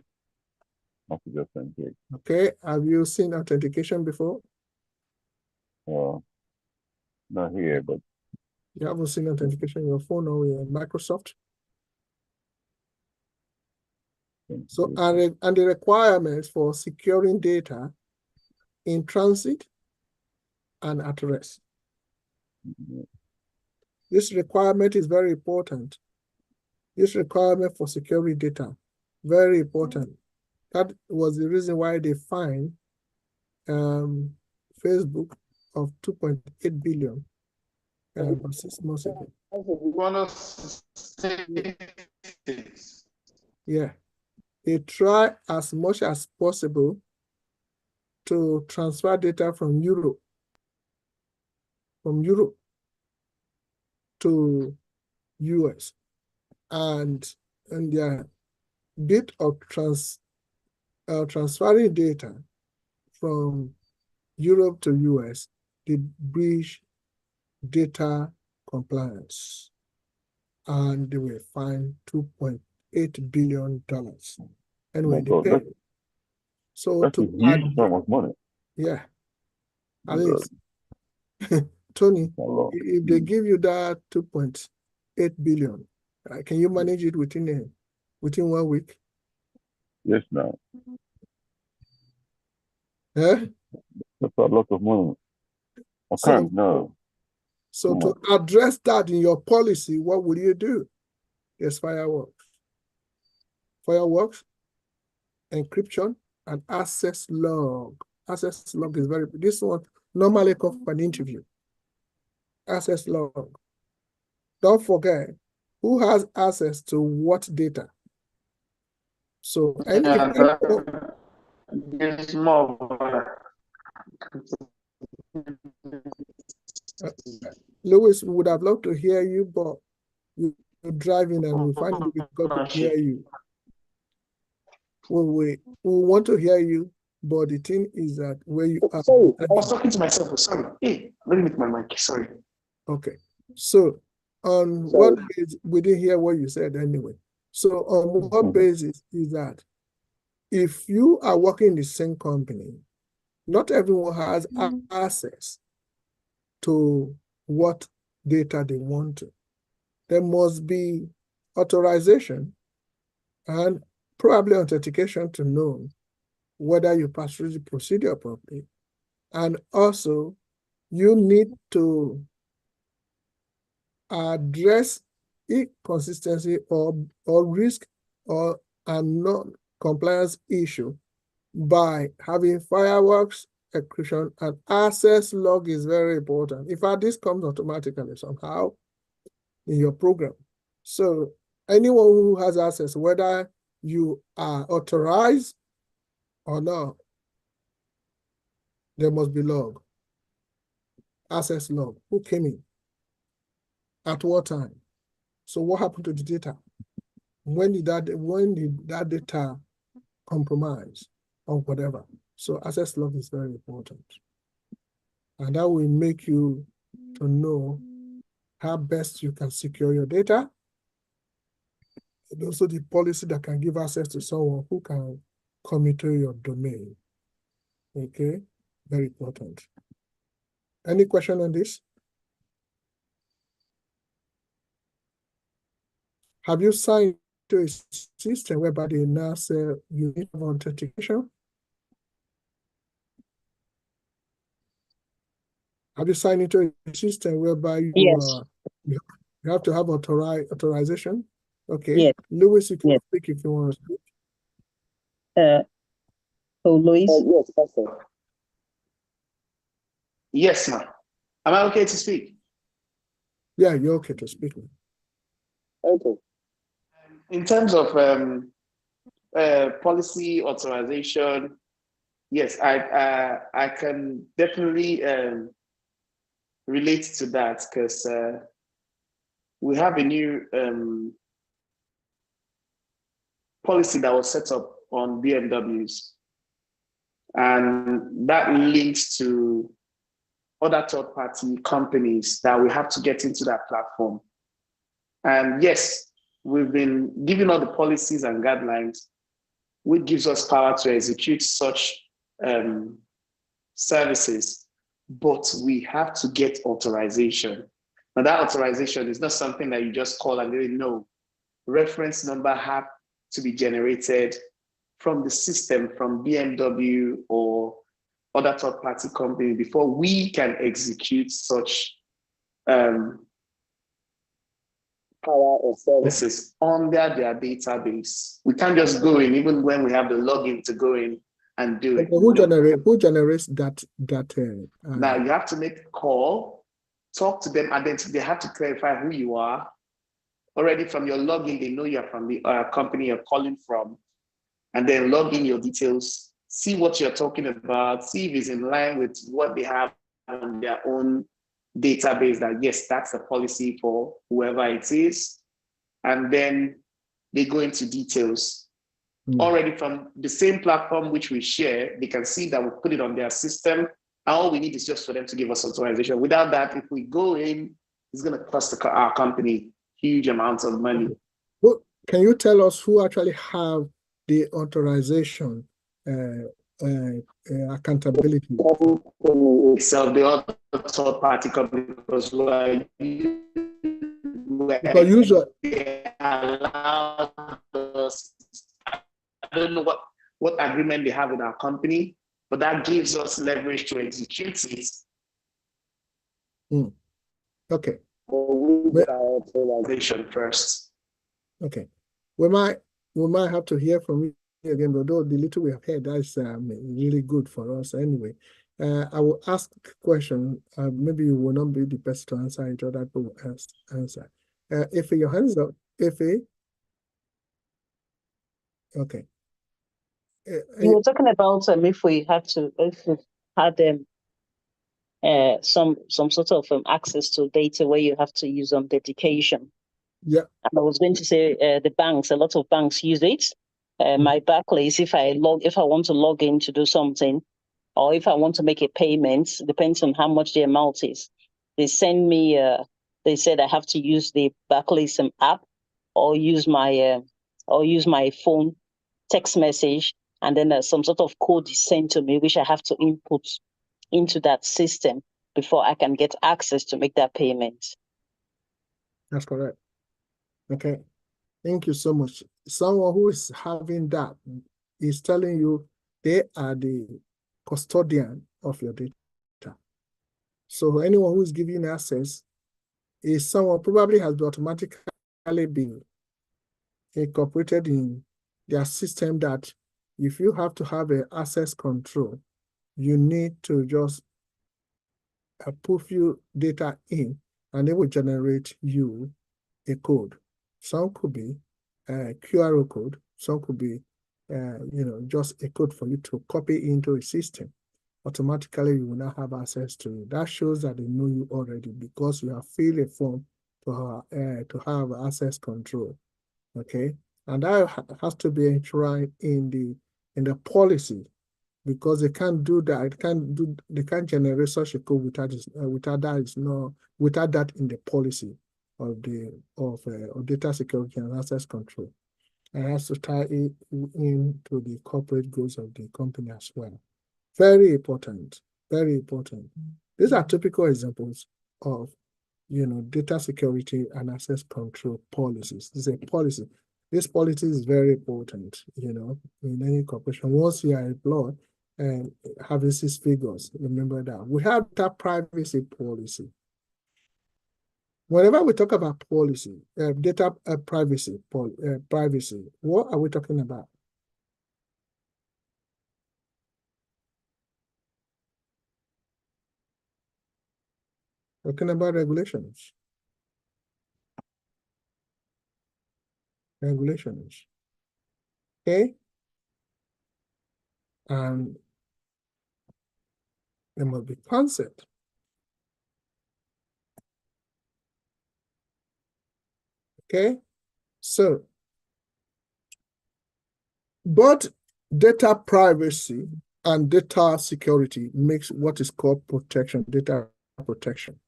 Just it. Okay. Have you seen authentication before? Not here, but You haven't seen authentication on your phone or your Microsoft. So, and the requirements for securing data in transit and at rest. This requirement is very important. This requirement for securing data, very important. That was the reason why they fined Facebook of 2.8 billion 6 months ago. Yeah, they try as much as possible to transfer data from Europe to US, and their bit of transferring data from Europe to US did breach data compliance, and they were fined $2.8 billion. Anyway, they paid. So that's a huge sum of money. Yeah, at least. Tony, if they give you that 2.8 billion, can you manage it within 1 week? Yes, no. Yeah? That's a lot of money. I can't, no. So to address that in your policy, what will you do? There's fireworks. Fireworks, encryption, and access log. Access log is this one normally comes for an interview. Access log. Don't forget who has access to what data. So there's more. Louis, would have loved to hear you, but you're driving and we find it difficult to hear you. We want to hear you, but the thing is that where you are. Sorry, I was talking to myself. Sorry. Hey, let me make my mic. Sorry. Okay. So on what basis, we didn't hear what you said anyway. So on what basis is that if you are working in the same company, not everyone has access to what data they want to. There must be authorization and probably authentication to know whether you pass through the procedure properly. And also, you need to address inconsistency or risk or a non-compliance issue by having fireworks, encryption, and access log is very important. In fact, this comes automatically somehow in your program. So anyone who has access, whether you are authorized or not, there must be log, access log, who came in, at what time. So what happened to the data? When did that data compromise or whatever? So access log is very important. And that will make you to know how best you can secure your data. And also the policy that can give access to someone who can come into your domain. Okay, very important. Any question on this? Have you signed to a system whereby they now say you need authentication? Have you signed into a system whereby you have to have authorization? Okay. Yes. Louis, you can speak if you want to speak. So Louis? Yes, Pastor. Yes, ma'am. Am I okay to speak? Yeah, you're okay to speak. Okay. In terms of policy authorization, yes, I can definitely relate to that because we have a new policy that was set up on BMWs, and that links to other third-party companies that we have to get into that platform. And yes, we've been giving all the policies and guidelines, which gives us power to execute such services. but we have to get authorization. Now that authorization is not something that you just call and they know. Reference number have to be generated from the system, from BMW or other third-party company before we can execute such power or services under their database. We can't just go in, even when we have the login to go in and do it. Who generates that? Now you have to make a call, talk to them, and then they have to clarify who you are. Already from your login, they know you're from the company you're calling from, and then log in your details, see what you're talking about, see if it's in line with what they have on their own database, that yes, that's the policy for whoever it is. And then they go into details. Already from the same platform which we share, they can see that we put it on their system. All we need is just for them to give us authorization. Without that, if we go in, it's going to cost our company huge amounts of money. Well, can you tell us who actually have the authorization accountability? So the other third-party company, because usually allow us, I don't know what agreement they have with our company, but that gives us leverage to execute it. Okay. With our authorization first. Okay. We might have to hear from you again, but though the little we have heard, that's really good for us anyway. I will ask a question. Maybe you will not be the best to answer it, or that will answer. If your hands up, okay. You were talking about if we had some sort of access to data where you have to use dedication. Yeah. And I was going to say the banks, a lot of banks use it. My Barclays, if I want to log in to do something, or if I want to make a payment, depends on how much the amount is. They send me, they said I have to use the Barclays app or use my phone text message, and then some sort of code is sent to me, which I have to input into that system before I can get access to make that payment. That's correct. Okay. Thank you so much. Someone who is having that is telling you they are the custodian of your data. So anyone who is giving access is someone probably has automatically been incorporated in their system, that if you have to have an access control, you need to just put few data in, and they will generate you a code. Some could be a QR code, some could be just a code for you to copy into a system. Automatically, you will not have access to it. That shows that they know you already, because you have filled a form to have access control. Okay, and that has to be enshrined in the policy, because they can't do that. They can't generate such a code without that in the policy of data security and access control. And has to tie it into the corporate goals of the company as well. Very important, very important. These are typical examples of data security and access control policies. This is a policy. This policy is very important, in any corporation. Once you are employed and having 6 figures, remember that. We have that privacy policy. Whenever we talk about policy, data privacy, what are we talking about? Talking about regulations. Regulations. Okay? And there must be concept. Okay? So, but data privacy and data security makes what is called protection, data protection.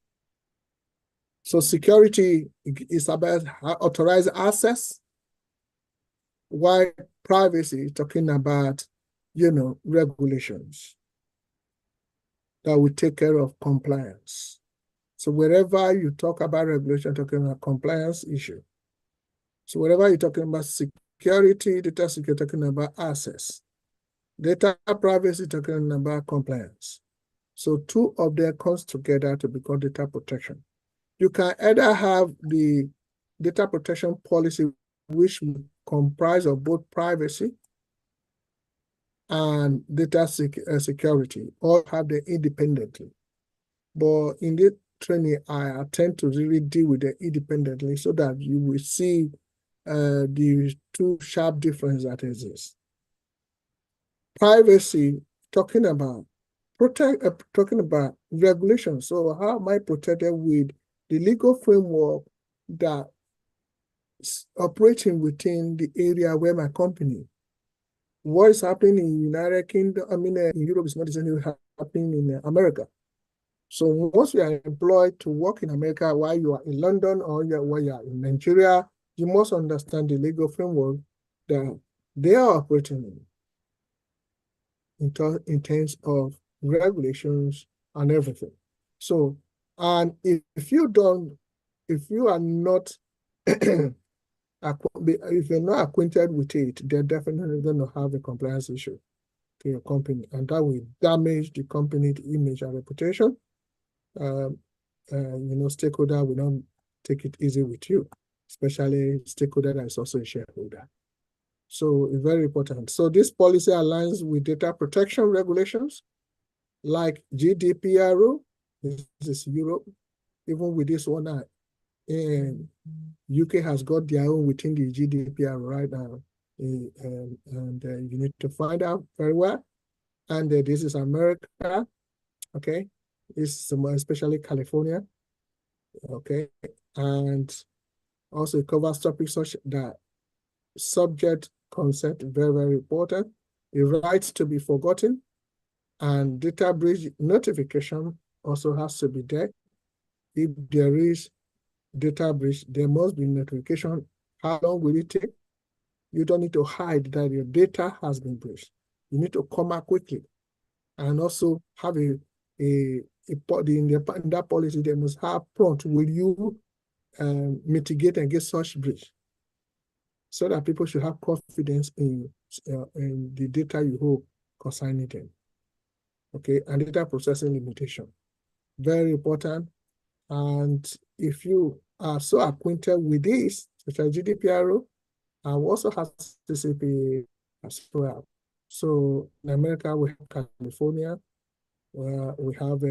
So security is about authorized access, while privacy is talking about, regulations. that will take care of compliance. So wherever you talk about regulation, talking about compliance issue. So wherever you're talking about security, data security, talking about access. Data privacy, talking about compliance. So two of them comes together to become data protection. You can either have the data protection policy, which will comprise of both privacy and data security, or have them independently. But in this training, I attempt to really deal with them independently so that you will see the two sharp differences that exist. Privacy, talking about regulation. So how am I protected with the legal framework that is operating within the area where my company? What is happening in United Kingdom? I mean, in Europe is not the same thing happening in America. So once you are employed to work in America while you are in London or while you are in Nigeria, you must understand the legal framework that they are operating in terms of regulations and everything. So, and if you are not, if you're not acquainted with it, they're definitely going to have a compliance issue to your company, and that will damage the company image and reputation. Stakeholder will not take it easy with you, especially stakeholder that is also a shareholder. So it's very important. So this policy aligns with data protection regulations like GDPR. This is Europe. Even with this one, UK has got their own within the GDPR right now. And you need to find out very well. And this is America, okay? This is especially California, okay? And also it covers topics such that subject consent, very, very important. The right to be forgotten, and data breach notification also has to be there. If there is data breach, there must be notification. How long will it take? You don't need to hide that your data has been breached. You need to come out quickly. And also have in that policy, they must have prompt, will you mitigate and get such breach? So that people should have confidence in the data you hold concerning them. Okay, and data processing limitation. Very important. And if you are so acquainted with this, such as GDPR, and also has CCP as well. So in America, we have California, where we have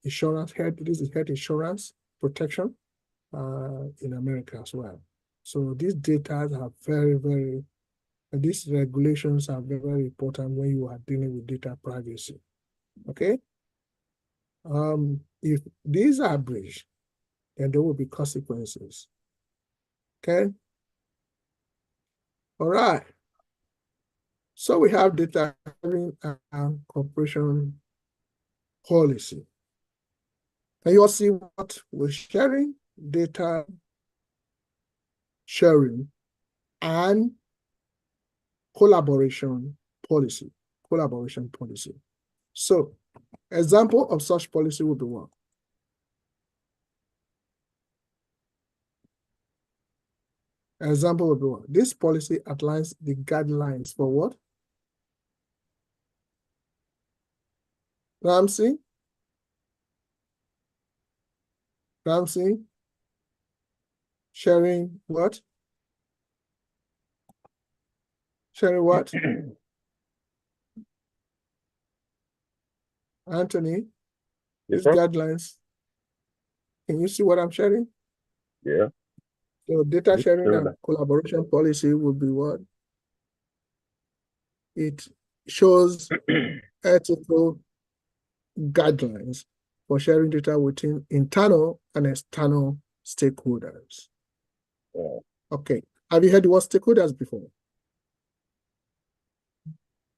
insurance, this is health insurance protection in America as well. So these data are these regulations are very, very important when you are dealing with data privacy. Okay? If these are breached, then there will be consequences. Okay? All right. So we have data sharing and cooperation policy. Can you all see what we're sharing? Data sharing and collaboration policy. So, example of such policy would be what? Example would be what? This policy outlines the guidelines for what? Ramsey? Sharing what? Sharing what? Anthony? Yes, These sir? guidelines. Can you see what I'm sharing? Yeah. So data Yes, sharing sure. and collaboration policy would be what? It shows ethical guidelines for sharing data within internal and external stakeholders. Yeah. Okay. Have you heard the word stakeholders before?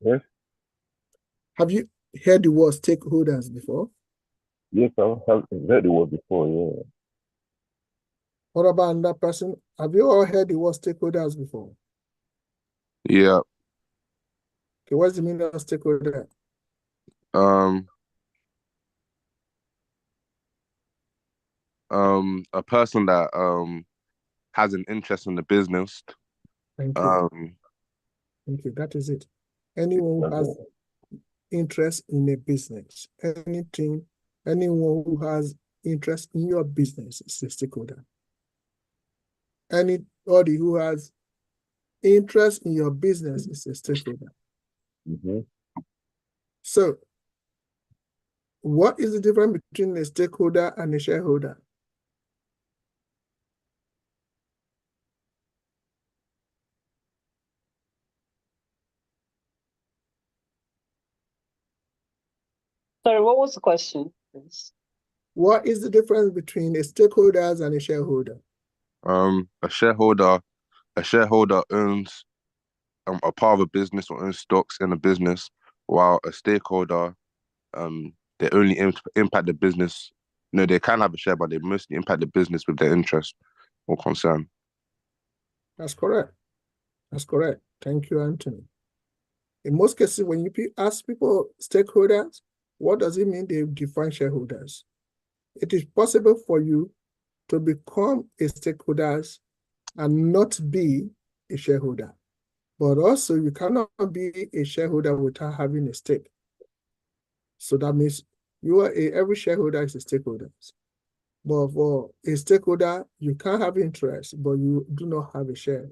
Yes. Have you heard the word stakeholders before? Yes, I have heard the word before, yeah. What about another person? Have you all heard the word stakeholders before? Yeah. Okay, what's the meaning of stakeholder? A person that has an interest in the business. Thank you. Thank you. That is it. Anyone who has interest in a business, anyone who has interest in your business is a stakeholder. Anybody who has interest in your business is a stakeholder. So, what is the difference between a stakeholder and a shareholder? Sorry, what was the question, please? What is the difference between a stakeholder and a shareholder? A shareholder owns a part of a business or owns stocks in a business, while a stakeholder, they only impact the business. No, they can have a share, but they mostly impact the business with their interest or concern. That's correct. That's correct. Thank you, Anthony. In most cases, when you ask people stakeholders, what does it mean? They define shareholders. It is possible for you to become a stakeholder and not be a shareholder. But also, you cannot be a shareholder without having a stake. So that means every shareholder is a stakeholder. But for a stakeholder, you can have interest, but you do not have a share.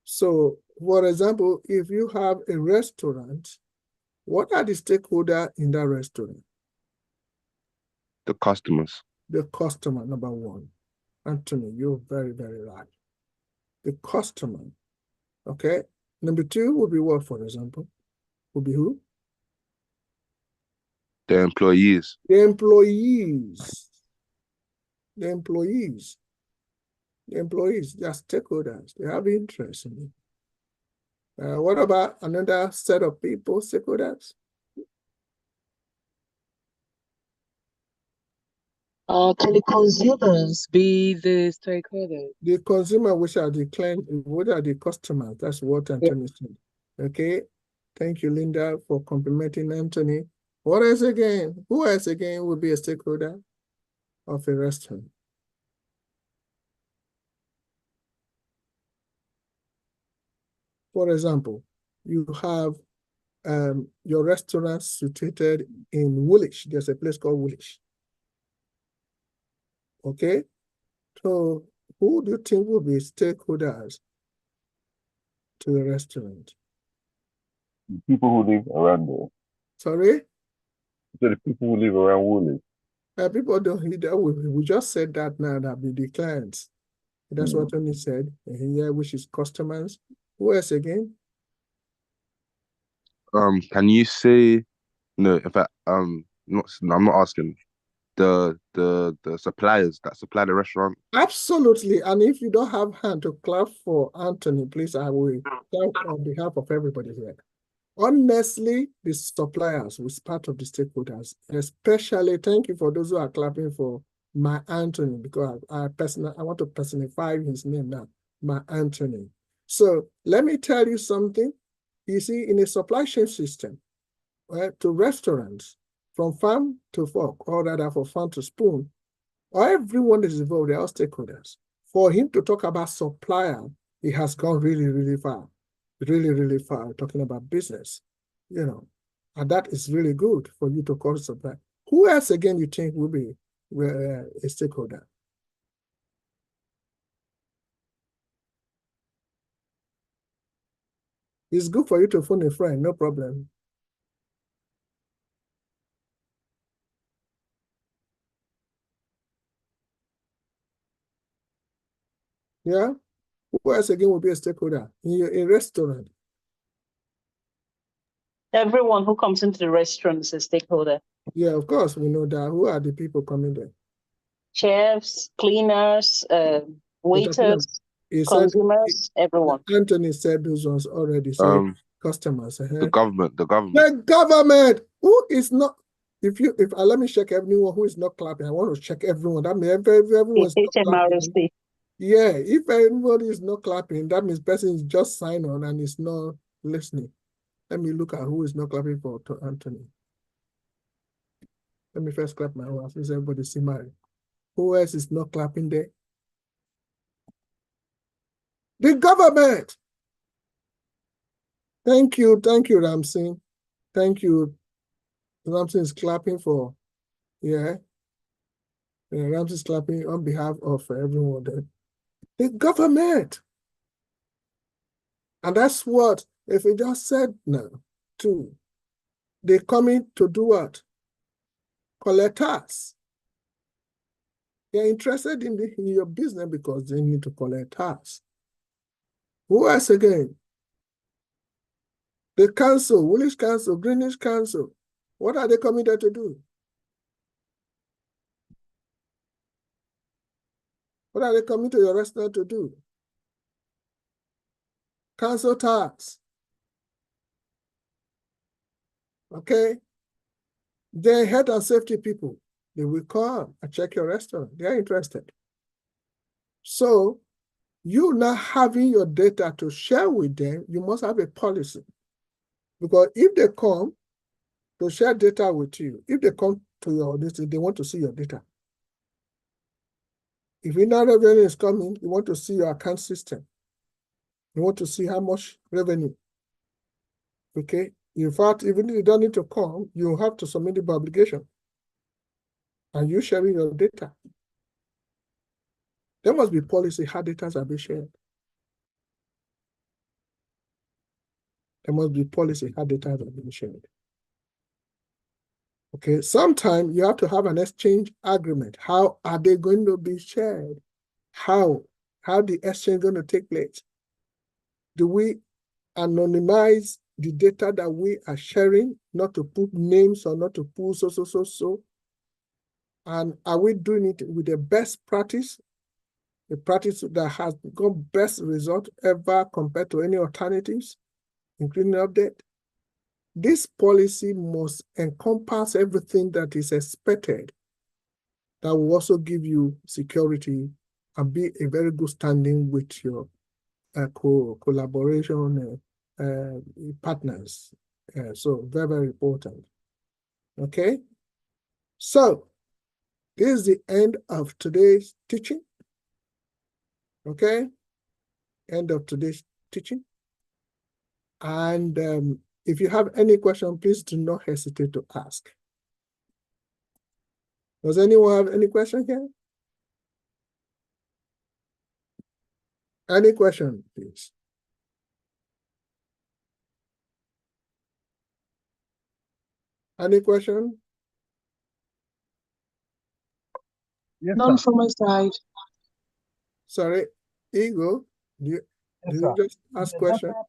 So, for example, if you have a restaurant, what are the stakeholders in that restaurant? The customers. The customer, number one. Anthony, you're very, very right. The customer. Okay. Number two would be what, for example? Would be who? The employees. The employees. The employees. The employees, they are stakeholders. They have interest in it. What about another set of people, stakeholders? Can the consumers be the stakeholders? The consumer, which are the client, what are the customers? That's what Anthony said. Okay. Thank you, Linda, for complimenting Anthony. What else again? Who else again would be a stakeholder of a restaurant? For example, you have your restaurant situated in Woolwich. There's a place called Woolwich. Okay, so who do you think will be stakeholders to the restaurant? The people who live around there. Sorry? So the people who live around Woolwich. People don't need that. We just said that now, that be the clients. That's what Tony said. Here, which is customers. Who else again? Can you say no? In fact, I'm not asking. The suppliers that supply the restaurant. Absolutely. And if you don't have hand to clap for Anthony, please, I will clap on behalf of everybody here. Honestly, the suppliers was part of the stakeholders, especially thank you for those who are clapping for my Anthony, because I want to personify his name now, my Anthony. So let me tell you something. You see, in a supply chain system, right, to restaurants, from farm to fork, or rather for farm to spoon, everyone is involved, they're all stakeholders. For him to talk about supplier, he has gone really, really far. Really, really far, talking about business, and that is really good for you to call supply. Who else again you think will be a stakeholder? It's good for you to phone a friend, no problem. Yeah? Who else again will be a stakeholder in a restaurant? Everyone who comes into the restaurant is a stakeholder. Yeah, of course, we know that. Who are the people coming there? Chefs, cleaners, waiters, consumers, everyone. Anthony said those ones already. So customers. The government. The government. Who is not? If let me check everyone who is not clapping. I want to check everyone. That means everyone's not clapping. Yeah, if anybody is not clapping, that means person is just sign on and is not listening. Let me look at who is not clapping for Anthony. Let me first clap my hands. Everybody see my. Who else is not clapping there? The government. Thank you, Ramsey. Thank you. Ramsey is clapping for, yeah. Ramsey is clapping on behalf of everyone there. The government. And that's what, if we just said now, too, they coming to do what? Collect tax. They're interested in your business because they need to collect tax. Who else again? The council, Woolwich Council, Greenwich Council. What are they coming there to do? What are they coming to your restaurant to do? Council tax. Okay? They're health and safety people. They will come and check your restaurant. They're interested. So, you not having your data to share with them, you must have a policy. Because if they come to share data with you, if they come to your list, they want to see your data. If inner revenue is coming, you want to see your account system. You want to see how much revenue. Okay? In fact, even if you don't need to come, you have to submit the obligation. And you sharing your data. There must be policy how data are being shared. There must be policy how data are being shared. Okay, sometimes you have to have an exchange agreement. How are they going to be shared? How the exchange going to take place? Do we anonymize the data that we are sharing, not to put names or not to put so? And are we doing it with the best practice? The practice that has got best result ever compared to any alternatives, including update? This policy must encompass everything that is expected that will also give you security and be a very good standing with your collaboration partners. So very, very important. Okay? So this is the end of today's teaching. Okay? End of today's teaching. And if you have any question, please do not hesitate to ask. Does anyone have any question here? Any question, please? Any question? Yes, None sir. from my side. Sorry, Ego, do Yes, you sir. just ask The question? data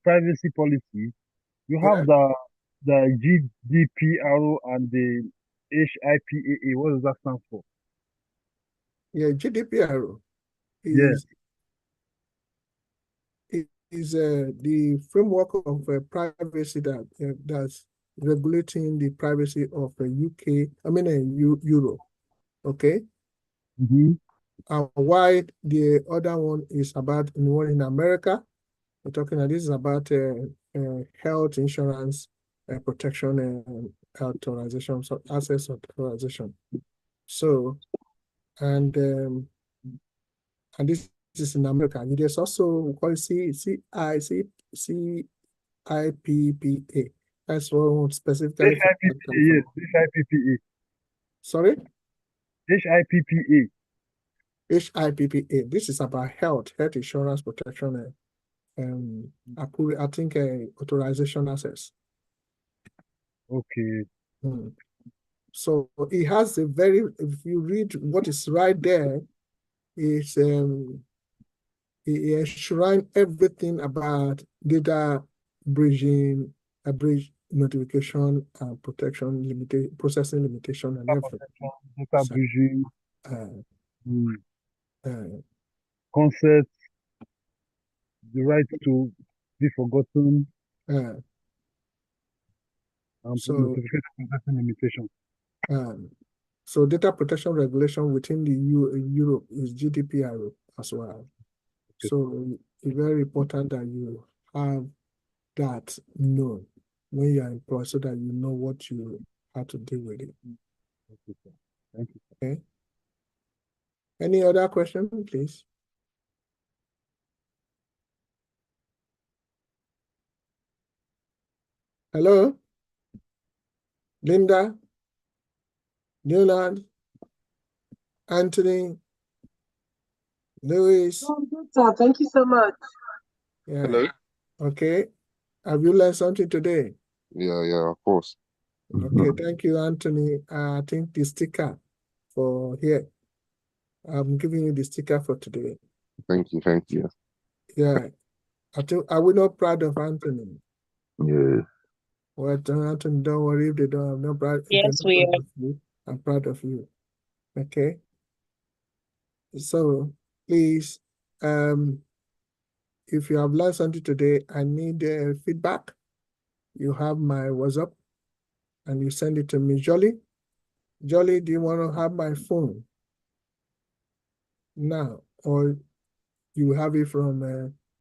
privacy policy, you Yeah. have the GDPR and the HIPAA. What does that stand for? Yeah, GDPR Yes. is the framework of privacy that's regulating the privacy of UK, Europe. Okay. Mm-hmm. And why the other one is about the one in America? We're talking this is about health insurance protection and authorization, so access authorization. So, and this is in America. And there's also called CIPPA. That's one specifically for HIPPA, yes. HIPPA. Sorry? HIPPA. HIPPA. This is about health insurance protection I think authorization access. Okay. So it has a very, if you read what is right there, it's it enshrine everything about data bridging, bridge notification and protection, processing limitation and everything. Data bridging, uh, consent, the right to be forgotten, and so notification processing limitation. So data protection regulation within the Europe is GDPR as well. Okay. So it's very important that you have that known when you are employed so that you know what you have to deal with it. Okay. Thank you. Okay. Any other question, please? Hello? Linda? Leonard? Anthony? Louis? Oh, good, sir. Thank you so much. Yeah. Hello? Okay. Have you learned something today? Yeah, of course. Okay, thank you, Anthony. I think the sticker for here. I'm giving you the sticker for today. Thank you. Yeah. I think, are we not proud of Anthony? Yeah. Well, Anthony, don't worry if they don't. I'm not proud. If they're Yes, not we proud are. of you, I'm proud of you. Okay. So please, if you have learned something today, I need feedback. You have my WhatsApp, and you send it to me. Jolly, do you want to have my phone now, or you have it from